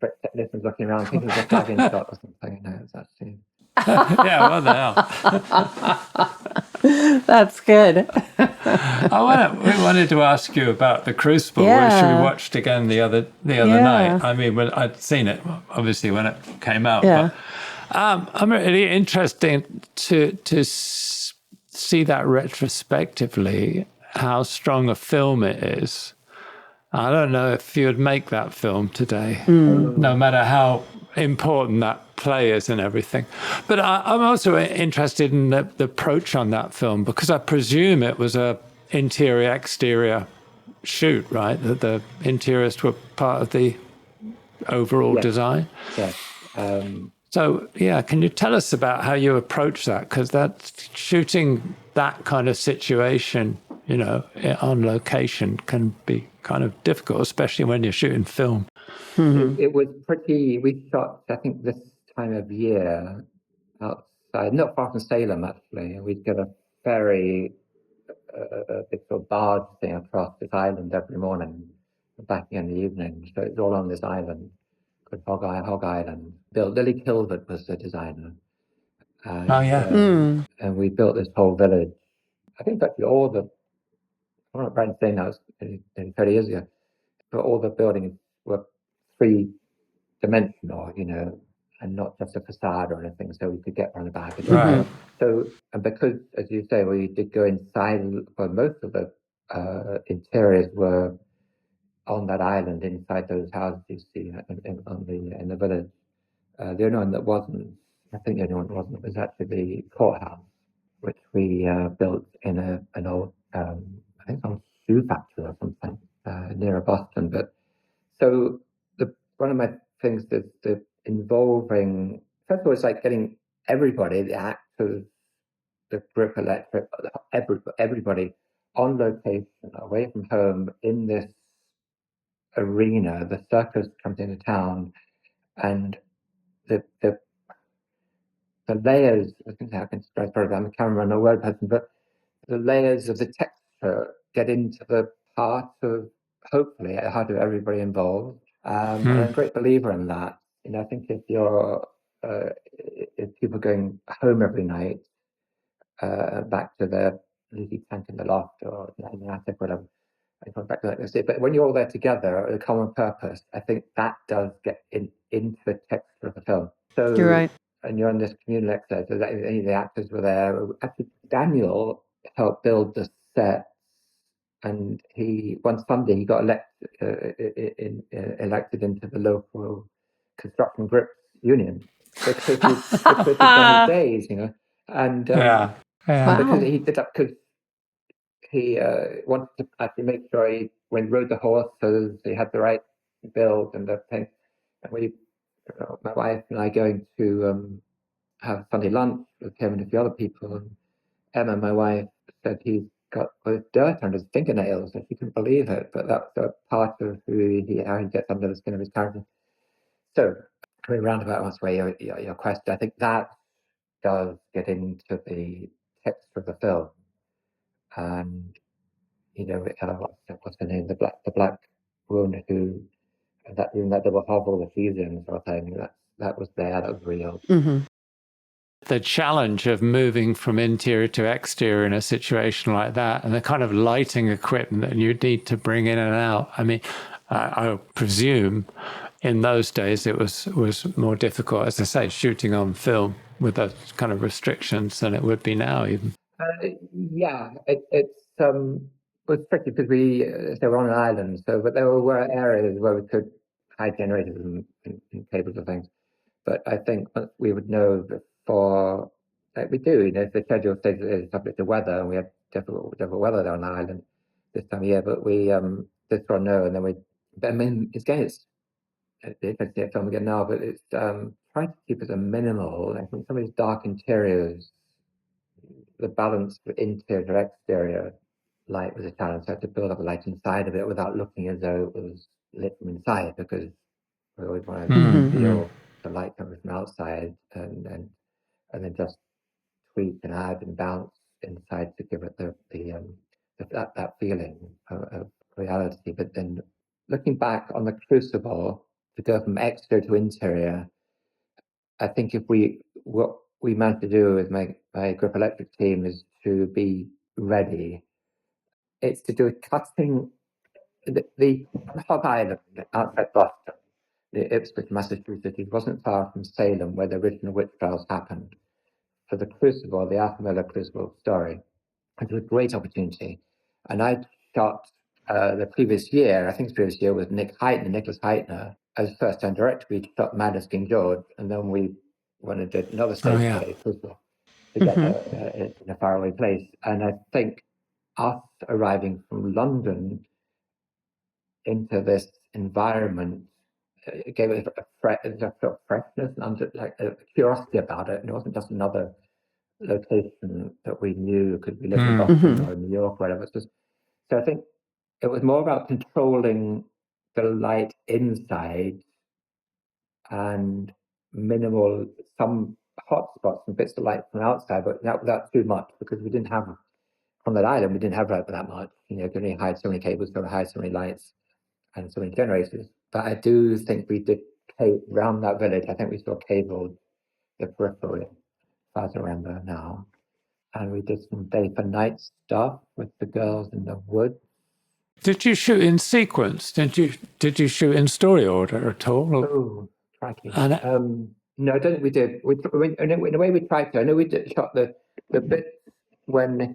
Brit technicians looking around thinking it's a flagging shot or something. No, it's actually... yeah, what the hell? That's good. We wanted to ask you about the Crucible, which we watched again the other night. I mean, I'd seen it obviously when it came out, but I'm really interested to see that retrospectively, how strong a film it is. I don't know if you would make that film today, no matter how important that play is and everything. But I'm also interested in the approach on that film, because I presume it was a interior-exterior shoot, right? That the interiors were part of the overall design. Yes. So, can you tell us about how you approach that? Because shooting that kind of situation, on location can be kind of difficult, especially when you're shooting film. It was we shot, I think, this time of year outside, not far from Salem, actually. And we'd get a ferry, a big sort of barge thing across this island every morning, back in the evening. So it's all on this island called Hog Island. Lily Kilvert was the designer. And, and we built this whole village. I think actually all the, I don't know, Brian's saying that was 30 years ago, but all the buildings were 3-dimensional, and not just a facade or anything, so we could get around the back. Right. So, and because, as you say, we did go inside, well, most of the interiors were on that island, inside those houses you see in the village. The only one that wasn't, I think the only one that wasn't, was actually the courthouse, which we built in an old, I think, some shoe factory or something near Boston. But so one of my things is the involving, first of all, it's like getting everybody, the actors, the grip electric, everybody on location, away from home, in this arena. The circus comes into town, and the layers, I think I can stress probably, I'm a cameraman or a word person, but the layers of the texture get into the heart of, hopefully, at the heart of everybody involved. I'm a great believer in that. I think if people are going home every night, back to their leaky tank in the loft or in the attic, whatever, back to that. But when you're all there together, a common purpose, I think that does get into the texture of the film. So you're right. and you're on this communal exercise, so the actors were there. Actually, Daniel helped build the set, and one Sunday he got elected into the local construction grips union because he'd done his days, and because he did that because he wanted to actually make sure when he rode the horses, he had the right build and the thing. And my wife and I, going to have Sunday lunch with him and a few other people. And Emma, my wife, said he's got dirt under his fingernails, and she couldn't believe it. But that's a part of how he gets under the skin of his character. So, coming roundabout way, your question, I think that does get into the text of the film. And what's her name? The black woman who that double hovel, the season sort of thing. That was there. That was real. Mm-hmm. The challenge of moving from interior to exterior in a situation like that, and the kind of lighting equipment that you need to bring in and out. I mean, I presume in those days it was more difficult, as I say, shooting on film with those kind of restrictions than it would be now even. It was tricky because we were on an island, but there were areas where we could hide generators and cables and things. But I think we would know before, like we do, if the schedule says it is subject to weather, and we had difficult weather there on the island this time of year, but we just sort of know, and then it's difficult to see a film again now, but it's trying to keep it a minimal. I think some of these dark interiors, the balance for interior to exterior light was a challenge. So I had to build up a light inside of it without looking as though it was lit from inside, because we always want to feel the light coming from outside, and then just tweak and add and bounce inside to give it that feeling of reality. But then looking back on the Crucible, to go from exterior to interior, I think what we managed to do with my Grip Electric team is to be ready. It's to do a cutting the Hog Island outside Boston, the Ipswich, Massachusetts. It wasn't far from Salem, where the original witch trials happened. For the Crucible, the Arthur Miller Crucible story, it was a great opportunity. And I shot the previous year, with Nicholas Heitner as first-time director. We shot Mad as King George, and then we went and did another stage play, Crucible, together in a faraway place. And I think us arriving from London into this environment, it gave it a freshness and a curiosity about it. And it wasn't just another location that we knew could be lived in Boston or New York, or whatever. So I think it was more about controlling the light inside and minimal some hot spots and bits of light from outside, but not without too much, because we didn't have on that island. We didn't have that much. Could only hide so many cables, could hide so many lights and so many generators. But I do think we did around that village. I think we still cabled the periphery, as far as I remember now. And we did some day for night stuff with the girls in the woods. Did you shoot in sequence? Did you shoot in story order at all? Oh, crikey. No, I don't think we did. In a way, we tried to. I know we shot the bit when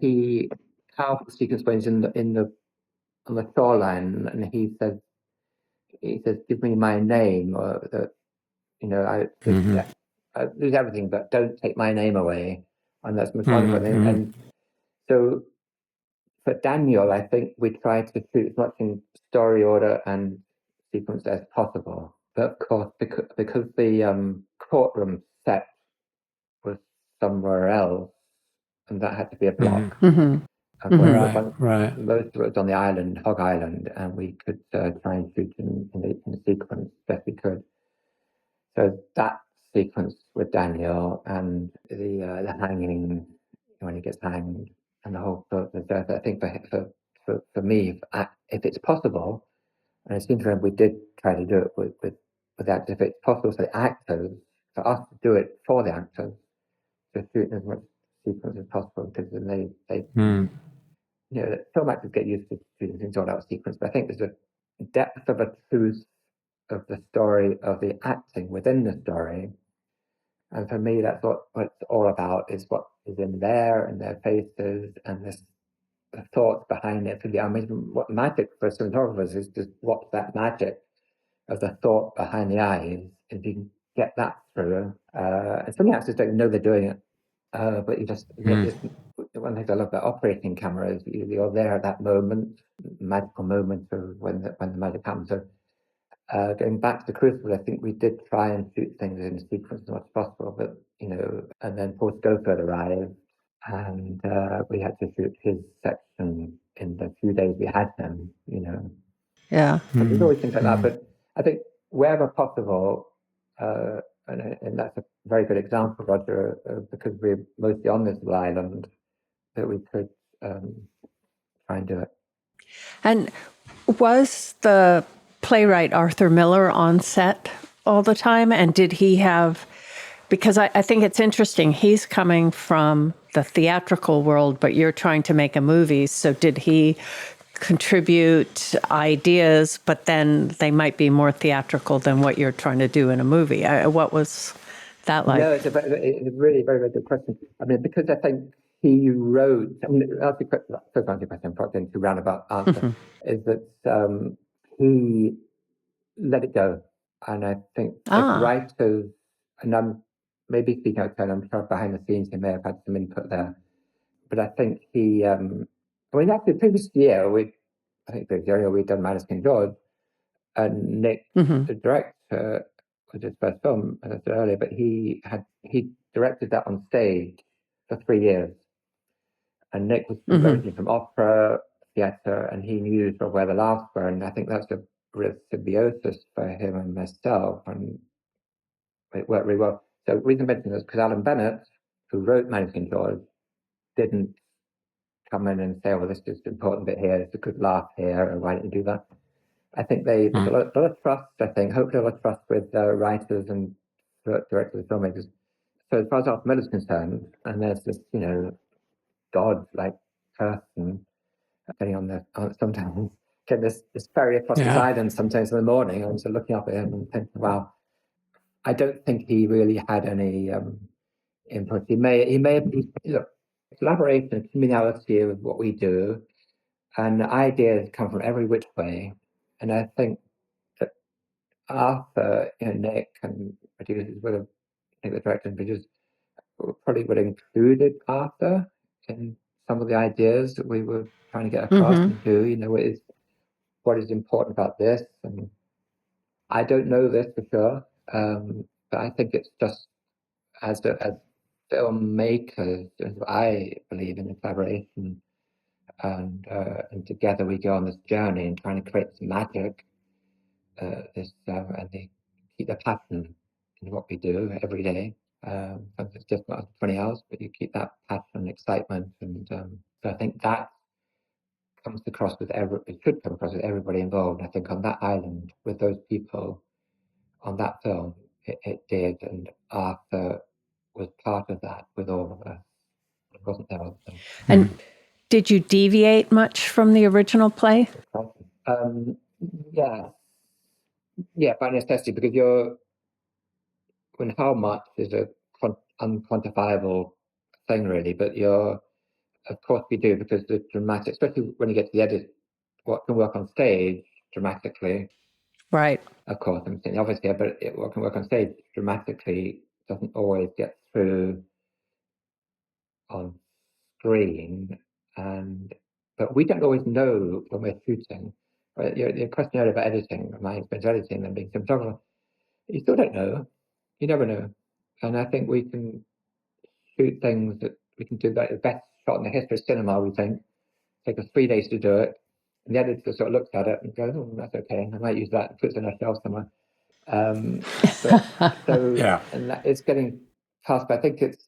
powerful sequence when he's on the shoreline, and he says, "Give me my name," or I lose everything, but don't take my name away. And that's much wonderful. And so for Daniel, I think we tried to shoot as much in story order and sequence as possible. But of course, because the courtroom set was somewhere else, and that had to be a block. Most of it was on the island, Hog Island, and we could try and shoot in the sequence best we could. So that sequence with Daniel and the hanging, when he gets hanged, and the whole death. I think for me, if it's possible, and it seems like we did try to do it with actors. If it's possible for the actors, for us to do it for the actors, to shoot as much sequence as possible, because then they film actors get used to shooting things all out of sequence. But I think there's a depth of a truth of the story, of the acting within the story, And for me, that's what it's all about, is what is in there and their faces and the thoughts behind it. I mean, what magic for cinematographers is just watch that magic of the thought behind the eyes, and you can get that through. And some actors don't know they're doing it, but you just, one thing I love about operating cameras, you're there at that moment, magical moment of when the magic happens. So going back to the Crucible, I think we did try and shoot things in sequence as much as possible, but, and then Paul Schofield arrived, and we had to shoot his section in the few days we had him, Yeah. So there's always things like that, but I think wherever possible, and that's a very good example, Roger, because we're mostly on this little island, that we could try and do it. And was the playwright Arthur Miller on set all the time? And did he have, because I think it's interesting, he's coming from the theatrical world, but you're trying to make a movie. So did he contribute ideas, but then they might be more theatrical than what you're trying to do in a movie? What was that like? No, it's a really very, very good question. I mean, because I think he wrote, that's the first question, I'm probably going to roundabout answer, is that he let it go. And I think as writers, and I'm maybe speaking out of turn, I'm sure behind the scenes he may have had some input there, but I think he, actually the previous year, we'd done Minus King George, and Nick, the director, was his first film, as I said earlier, but he directed that on stage for 3 years. And Nick was originally from opera, theatre, and he knew sort of where the laughs were, and I think that's a real symbiosis for him and myself, and it worked really well. So the reason I mention this because Alan Bennett, who wrote Minus King George, didn't come in and say, well, this is an important bit here, it's a good laugh here, and why don't you do that? I think there's a lot of trust, hopefully a lot of trust with writers and directors and filmmakers. So as far as Arthur Miller's concerned, and there's this, God-like person getting sometimes getting this ferry across the island sometimes in the morning, and so looking up at him and thinking, wow, I don't think he really had any input. He may have, look, collaboration and communality of what we do, and ideas come from every which way. And I think that Arthur, Nick and producers would have, I think the director and producers probably would have included Arthur in some of the ideas that we were trying to get across and do, what is important about this. And I don't know this for sure, but I think it's just as filmmakers, I believe in the collaboration, and together we go on this journey and trying to create this magic, and they keep the passion in what we do every day. It's just not 20 hours, but you keep that passion and excitement, and so I think that comes across with it should come across with everybody involved. I think on that island with those people on that film, it did, and Arthur was part of that with all of us. It wasn't there all the time. And did you deviate much from the original play? Yeah, by necessity, because when how much is a unquantifiable thing, really, but of course we do, because the dramatic, especially when you get to the edit, what can work on stage dramatically, right? Of course, I'm saying obviously, but what can work on stage dramatically doesn't always get through on screen, but we don't always know when we're shooting. Right? Your question earlier about editing, my experience editing and being cinematographer, you still don't know. You never know. And I think we can shoot things that we can do the best shot in the history of cinema, we think. Take us 3 days to do it. And the editor sort of looks at it and goes, oh, that's okay. I might use that and puts it on a shelf somewhere. And it's getting past, but I think it's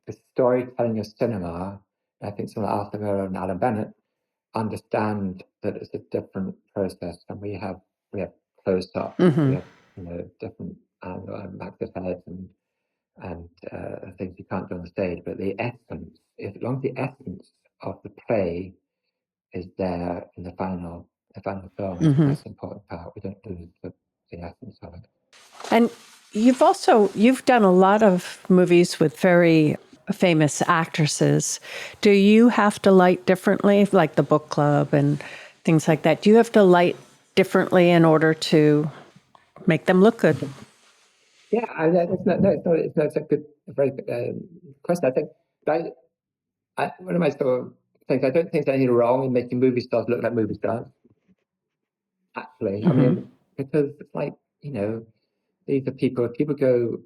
the storytelling of cinema. I think someone like Arthur Miller and Alan Bennett understand that it's a different process, and we have close ups, we have different angle and back of heads and things you can't do on the stage. But the essence, as long as the essence of the play is there in the final film, that's the important part. We don't lose the essence of it. And You've done a lot of movies with very famous actresses. Do you have to light differently, like the book club and things like that? Do you have to light differently in order to make them look good? Yeah, it's a good, a very good question. I think one of my sort of things, I don't think there's anything wrong in making movie stars look like movie stars, actually. I mean, because it's like, these are people go,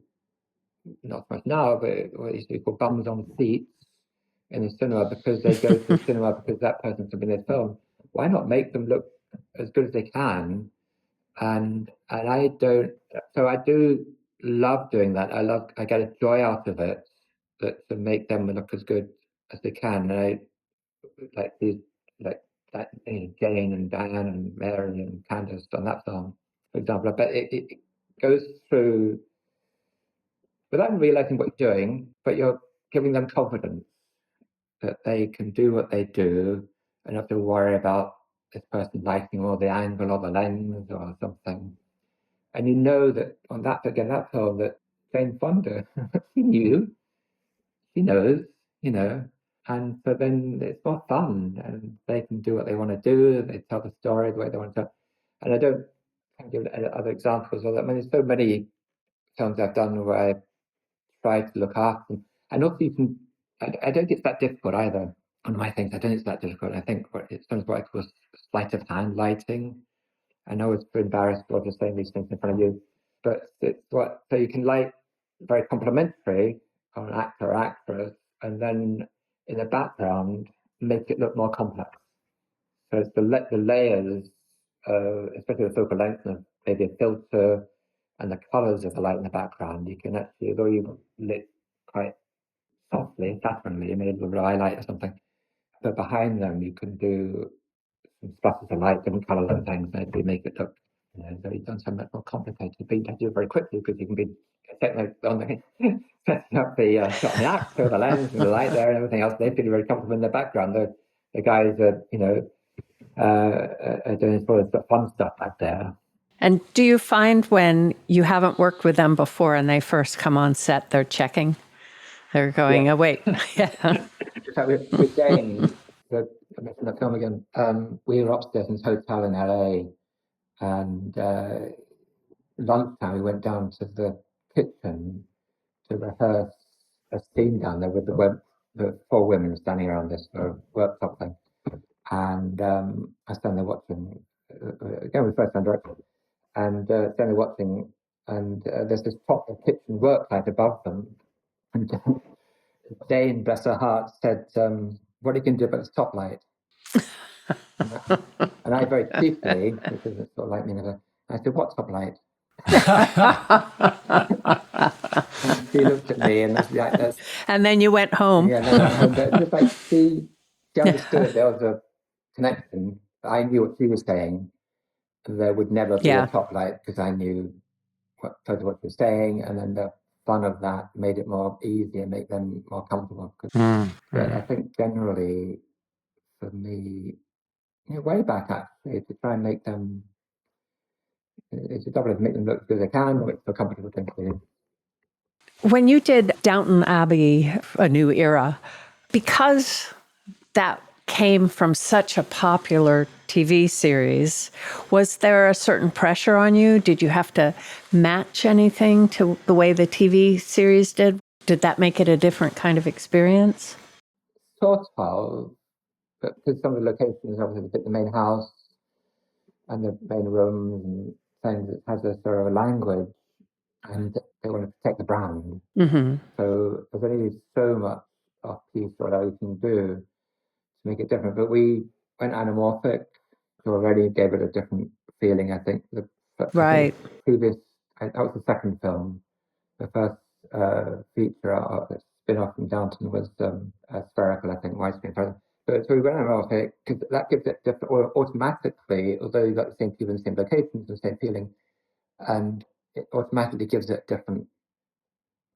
not so much now, but what used to be called bums on seats in the cinema because they go to the cinema because that person's in their film. Why not make them look as good as they can? And I don't, so I do love doing that. I get a joy out of it, that to make them look as good as they can. And I like these, like that, Jane and Diane and Mary and Candace on that film, for example. But it goes through without realizing what you're doing, but you're giving them confidence that they can do what they do and not have to worry about this person liking or the angle or the lens or something. And you know that on that film that Jane Fonda, she knows, and so then it's more fun and they can do what they want to do. They tell the story the way they want to. And I don't give other examples of that. I mean, there's so many films I've done where I try to look after them. And also I don't think it's that difficult either. One of my things, I don't think it's that difficult. I think it's sometimes what I call sleight of hand lighting. I know it's embarrassed or just saying these things in front of you, but so you can light very complimentary on an actor or actress, and then in the background make it look more complex. So it's the layers, especially the focal length of maybe a filter and the colors of the light in the background. You can actually, although you've lit quite softly, flatteringly, maybe a little highlight or something, but behind them you can do some splashes of light, different colors and things, maybe make it look, so you don't sound much more complicated. But you have to do it very quickly because you can be setting up the shot and the actor, the lens and the light there and everything else. They feel very comfortable in the background. The guys are, are doing sort of fun stuff back there. And do you find when you haven't worked with them before and they first come on set, they're checking? They're going, oh, wait. Yeah. So with Jane, I mentioned the film again, we were upstairs in this hotel in LA, and lunchtime we went down to the kitchen to rehearse a scene down there with the four women standing around this workshop thing. And I stand there watching, again with first time director, and stand there watching, and there's this top of kitchen work light above them. And Jane, bless her heart, said, what are you going to do about this top light? And I very cheaply, because it's sort of like me, I said, what top light? And she looked at me and that's and then you went home. Yeah, then I went home. But just like she understood there was a connection. I knew what she was saying. There would never be a top light because I knew what she was saying, and then the fun of that made it more easy and make them more comfortable. But I think generally, for me, way back actually, to try and make them, it's a double of make them look as good as they can, or it's a comfortable thing to do. When you did Downton Abbey, A New Era, because that came from such a popular TV series, was there a certain pressure on you? Did you have to match anything to the way the TV series did? Did that make it a different kind of experience? Sort of, but because some of the locations, obviously, the main house and the main rooms and things, it has a sort of a language, and they want to protect the brand. So there's only so much off piece or that we can do to make it different. But we went anamorphic, so already gave it a different feeling. I think that was the second film. The first feature spin-off from Downton was spherical, I think, widescreen. So we went anamorphic because that gives it different, or automatically, although you've got the same people in the same locations, the same feeling, and it automatically gives it different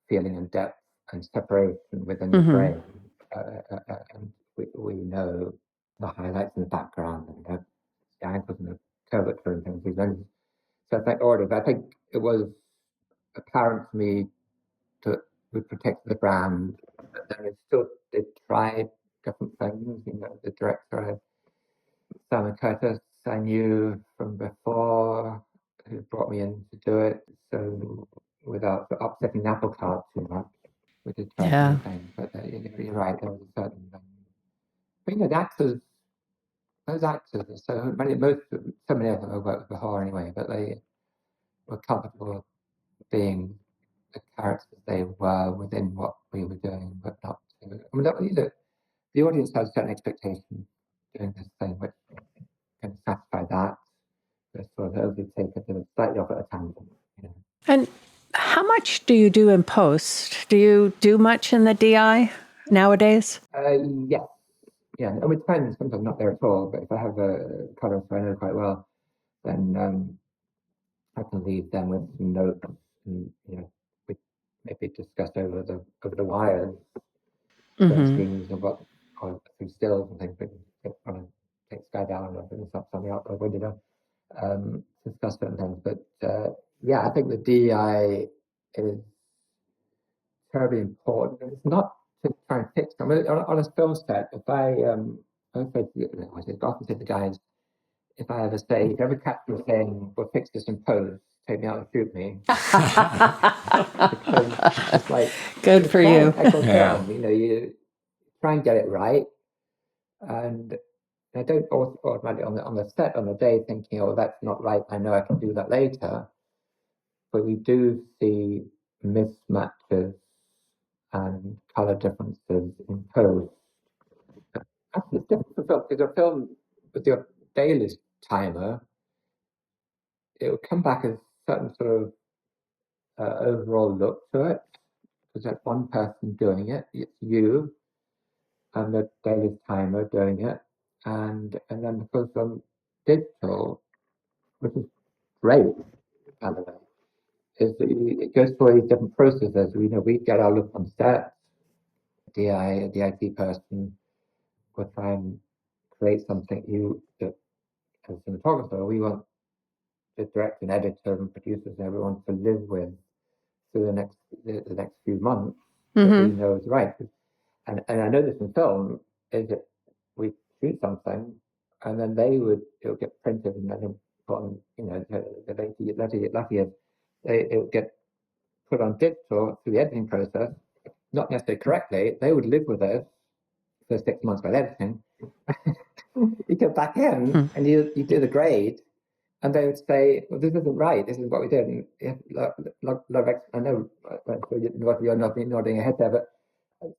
feeling and depth and separation within the frame. And we know the highlights in the background and the angles and the curvature and things. So I think I think it was apparent to me that we protected the brand, but then it still did try different things. You know, the director, Simon Curtis, I knew from before, who brought me in to do it. So without upsetting the apple cart too much, we did try different things. But you're right, there was a certain. But you know, those actors, so many of them I've worked with before anyway, but they were comfortable being the characters they were within what we were doing, but not to. I mean, the audience has certain expectations doing this thing, which can satisfy that, but sort of overly take it slightly off at a tangent. You know. And how much do you do in post? Do you do much in the DI nowadays? Yes. Yeah, it depends. Sometimes not there at all, but if I have a colorist who I know quite well, then I can leave them with some notes, and you know, we maybe discuss over the wires certain scenes of what, or through stills and things. We want to take Sky down or bring something up, or we did discuss certain things. But yeah, I think the DI is terribly important. And it's not to try and fix them. I mean, on a film set, if I often say to the guys, if I ever say, if you ever catch me saying, we'll fix this in post, take me out and shoot me. Because it's like, good for you. Film, you know, you try and get it right. And I don't automatically on the set on the day thinking, oh, that's not right, I know I can do that later. But we do see mismatches and color differences in post. Actually, it's different for film, because a film with your daily timer, it will come back as a certain sort of overall look to it, because that's one person doing it. It's you and the daily timer doing it, and then because on digital, which is great, by the way, is that it goes through all these different processes. We get our look on set. A DIT person will try and create something that as a cinematographer, we want the director and editor and producers and everyone to live with through the next few months that we know is right. And I know this in film is that we shoot something and then it'll get printed and then put on, you know, the lucky it'll get put on digital through the editing process, not necessarily correctly. They would live with it for 6 months by editing. You go back in and you do the grade, and they would say, well, this isn't right, this is what we did. And I know you're nodding your head there, but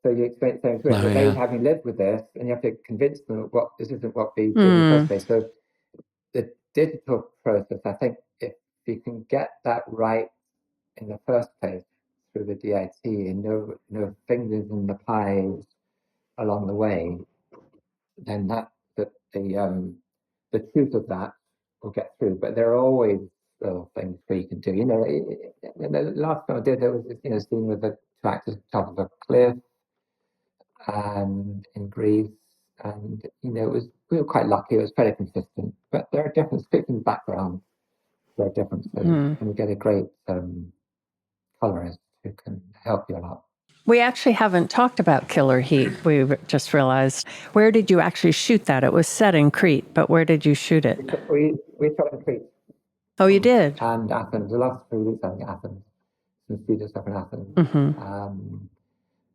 so you explain the same thing. They having lived with this, and you have to convince them this isn't what we did in the first place. So the digital process, I think, if you can get that right in the first place through the DIT, and no fingers in the pies along the way, then the truth of that will get through. But there are always little things where you can do. You know, the last time I did, there was a scene with the two actors on top of a cliff, and in Greece, and we were quite lucky. It was fairly consistent, but there are differences in background. There are differences, and you get a great colorist who can help you a lot. We actually haven't talked about Killer Heat. We just realized. Where did you actually shoot that? It was set in Crete, but where did you shoot it? We shot in Crete. Oh, you did? And Athens. The last 3 weeks I think Athens. Some studio stuff in Athens.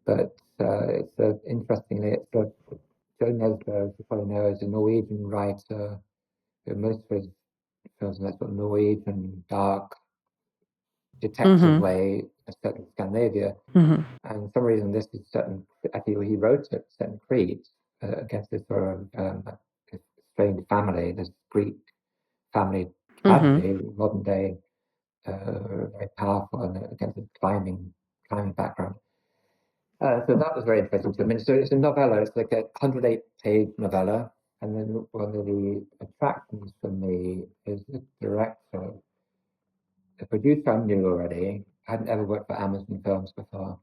But it's interestingly, Joe Nesbø, as you probably know, is a Norwegian writer. Most of his films are that sort of Norwegian, dark, detective way, set in Scandinavia. And for some reason, this is actually he wrote it set in Crete against this sort of strange family, this Greek family tragedy, modern day, very powerful, and against a climbing background. So that was very interesting to me. So it's a novella. It's like a 108-page novella. And then one of the attractions for me is the director. The producer I knew already. I hadn't ever worked for Amazon Films before,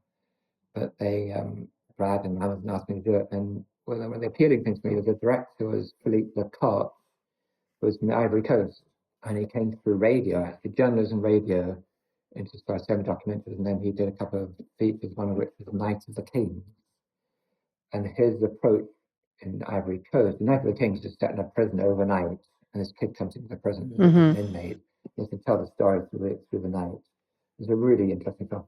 but Brad and Amazon asked me to do it. And one of the appealing things to me was the director was Philippe Lecoq, who was from the Ivory Coast, and he came through radio, actually journalism radio, into semi-documentaries, and then he did a couple of features, one of which was Night of the Kings. And his approach in Ivory Coast, the Night of the Kings is set in a prison overnight, and this kid comes into the prison as an inmate. He has to tell the story through the night. It's a really interesting film.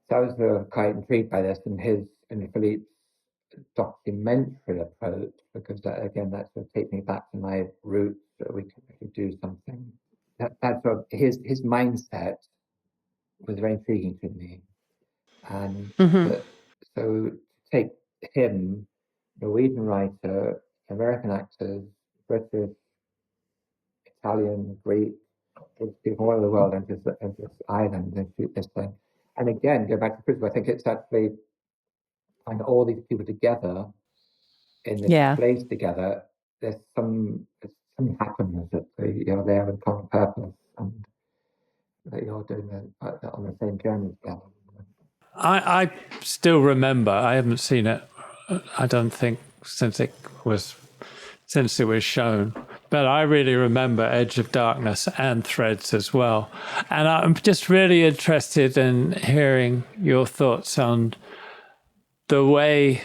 So I was quite intrigued by this and Philippe's documentary approach, because that sort of takes me back to my roots, that we could do something. That sort of his mindset was very intriguing to me, and so take him, Norwegian writer, American actors, British, Italian, Greek, people all over the world into this island and shoot this thing. And again, go back to Crucible, I think it's actually finding all these people together in this place together. There's some happiness that they have a common purpose, and that you're doing on the same journey together. I still remember, I haven't seen it, I don't think, since it was shown, but I really remember Edge of Darkness and Threads as well. And I'm just really interested in hearing your thoughts on the way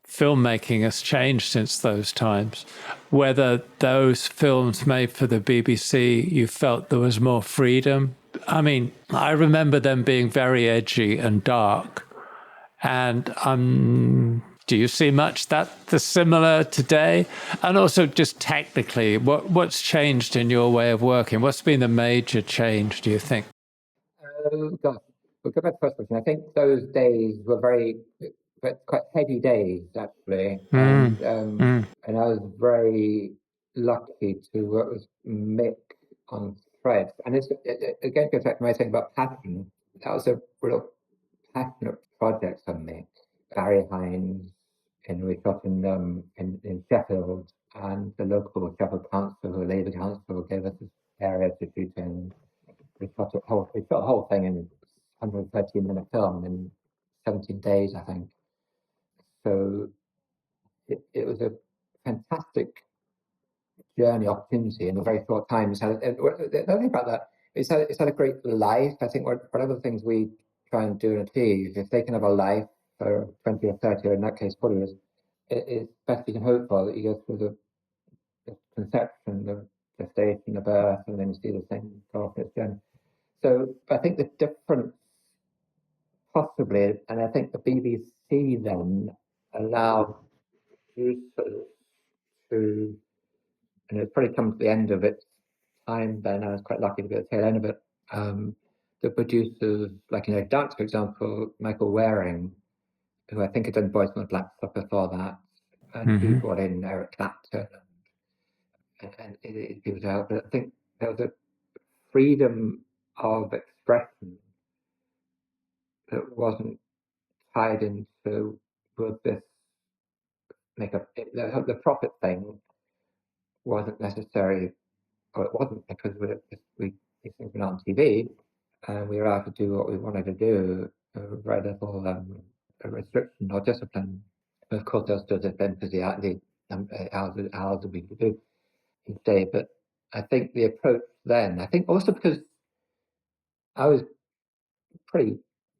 filmmaking has changed since those times. Whether those films made for the BBC, you felt there was more freedom. I mean, I remember them being very edgy and dark. And do you see much that's similar today? And also just technically, what's changed in your way of working? What's been the major change, do you think? We'll go back to the first question. I think those days were quite heady days, actually. And I was very lucky to work with Mick on Threads. And it again goes back to my thing about passion. That was a real passionate project for Mick. Barry Hines, and we shot in Sheffield, and the local Sheffield Council, Labour Council, gave us this area to shoot in. We shot the whole thing in 113-minute film in 17 days, I think. So it was a fantastic journey, opportunity in a very short time. The other thing about that, it's had a great life. I think whatever things we try and do and achieve, if they can have a life for 20 or 30, or in that case 40 years, it's best you can hope for, that you go through the conception, the gestation, the birth, and then you see the thing go off its journey. So I think the difference, possibly, and I think the BBC then allowed producers to, and it's probably come to the end of its time then, I was quite lucky to be at the tail end of it, the producers, like, Dance, for example, Michael Waring, who I think had done Boys from the Black Stuff before that, and he brought in Eric Clapton and people to help. But I think there was a freedom of expression that wasn't tied into, would this make the profit thing wasn't necessary, or it wasn't, because these things were not on TV, and we were allowed to do what we wanted to do, very little restriction or discipline. But of course, there's still discipline because the hours that we could do each day. But I think the approach then, I think also because I was pretty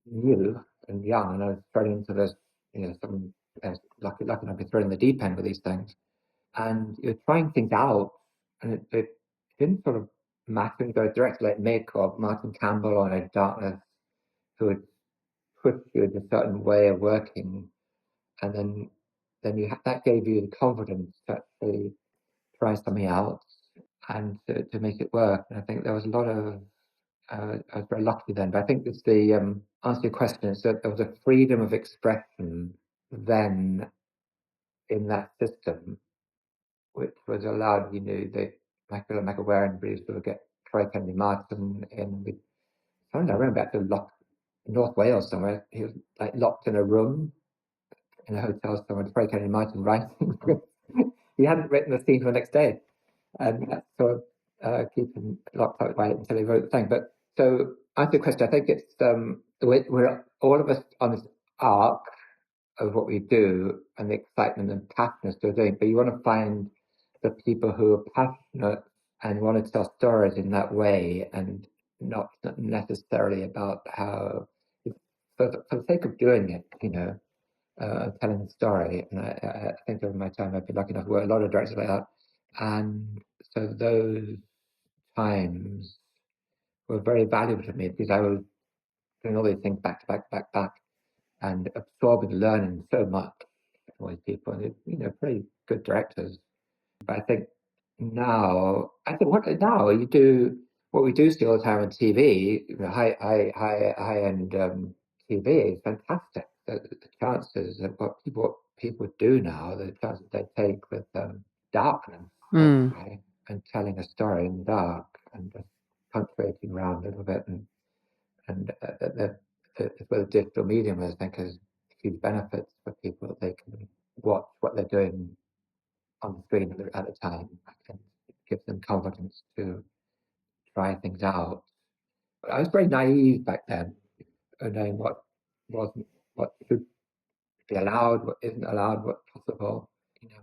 new and young, and I was thrown into this, lucky enough to be thrown in the deep end with these things, and you're trying things out, and it didn't sort of matter and go directly like Mick or Martin Campbell or Ed Darkness, who would push you in a certain way of working, and then that gave you the confidence to actually try something else and to make it work. And I think there was a lot of I was very lucky then. But I think it's the answer your question is that there was a freedom of expression then in that system, which was allowed. The Michael Waring produced sort of get Troy Kennedy Martin in. I remember back to North Wales somewhere. He was like locked in a room in a hotel somewhere. Troy Kennedy Martin writing. He hadn't written the scene for the next day, and that sort of keep him locked up by it until he wrote the thing. But so answer your question, I think it's we're all of us on this arc of what we do and the excitement and passion still doing, but you want to find the people who are passionate and want to tell stories in that way, and not necessarily about how, for the sake of doing it, telling a story. And I think over my time I've been lucky enough to work with a lot of directors like that. And so those times were very valuable to me because I was doing all these things back to back, and absorbing, learning so much from all these people, and pretty good directors. But I think now you do what we do see all the time on TV, high end TV is fantastic. The chances of what people do now, the chances they take with darkness, right, and telling a story in the dark and just punctuating around a little bit, and where the digital medium, I think, has huge benefits for people that they can watch what they're doing on the screen at the time, and it gives them confidence to try things out. But I was very naive back then, knowing what should be allowed, what isn't allowed, what's possible.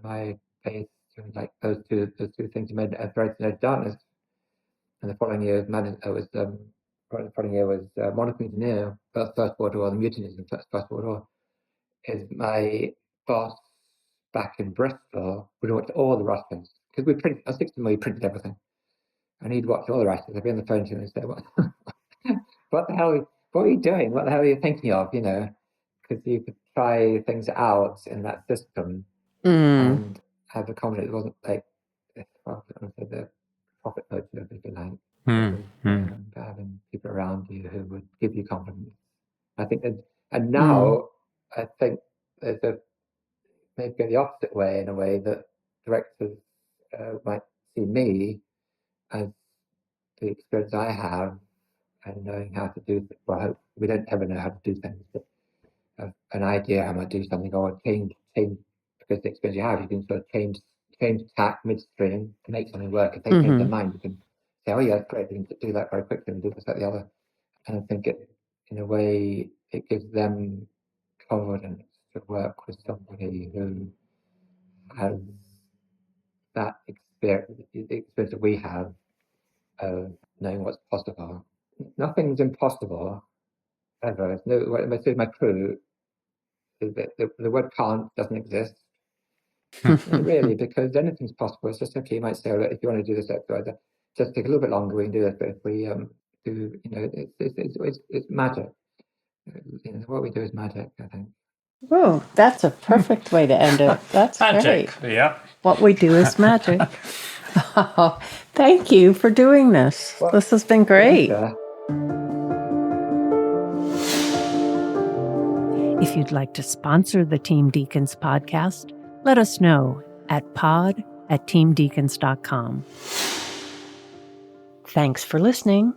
My faith in like those two things made a very darkness. And the following year was Monica Engineer, First World War, the mutinies in First World War. Is my boss back in Bristol would watch all the Russians, because I was 16 when we printed everything, and he'd watch all the Russians. I'd be on the phone to him and say, what the hell, what are you doing? What the hell are you thinking of? Because you could try things out in that system and have a confidence. It wasn't like the profit motive, if you like. Having people around you who would give you confidence. I think that, and now I think there's maybe the opposite way, in a way that directors might see me as the experience I have and knowing how to do things. Well, we don't ever know how to do things, but an idea how to do something, or change, because the experience you have, you can sort of change tack midstream to make something work. If they change their mind, you can say, oh yeah, that's great, we can do that very quickly and do this, that, the other. And I think in a way, it gives them confidence to work with somebody who has that experience, the experience that we have of knowing what's possible. Nothing's impossible, ever. When I say my crew, the word can't doesn't exist. Really, because anything's possible. It's just okay. You might say, oh, if you want to do this exercise, just take a little bit longer. We can do this. But if we do, it's magic. What we do is magic, I think. Oh, that's a perfect way to end it. That's magic. Great. Yeah. What we do is magic. Oh, thank you for doing this. Well, this has been great. If you'd like to sponsor the Team Deakins podcast, let us know at pod@teamdeakins.com. Thanks for listening.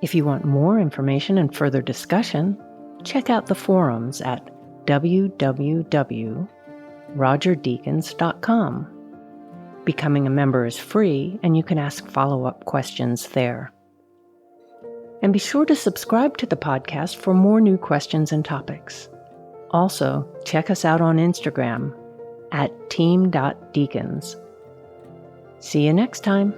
If you want more information and further discussion, check out the forums at www.rogerdeakins.com. Becoming a member is free, and you can ask follow-up questions there. And be sure to subscribe to the podcast for more new questions and topics. Also, check us out on Instagram at team.deakins. See you next time.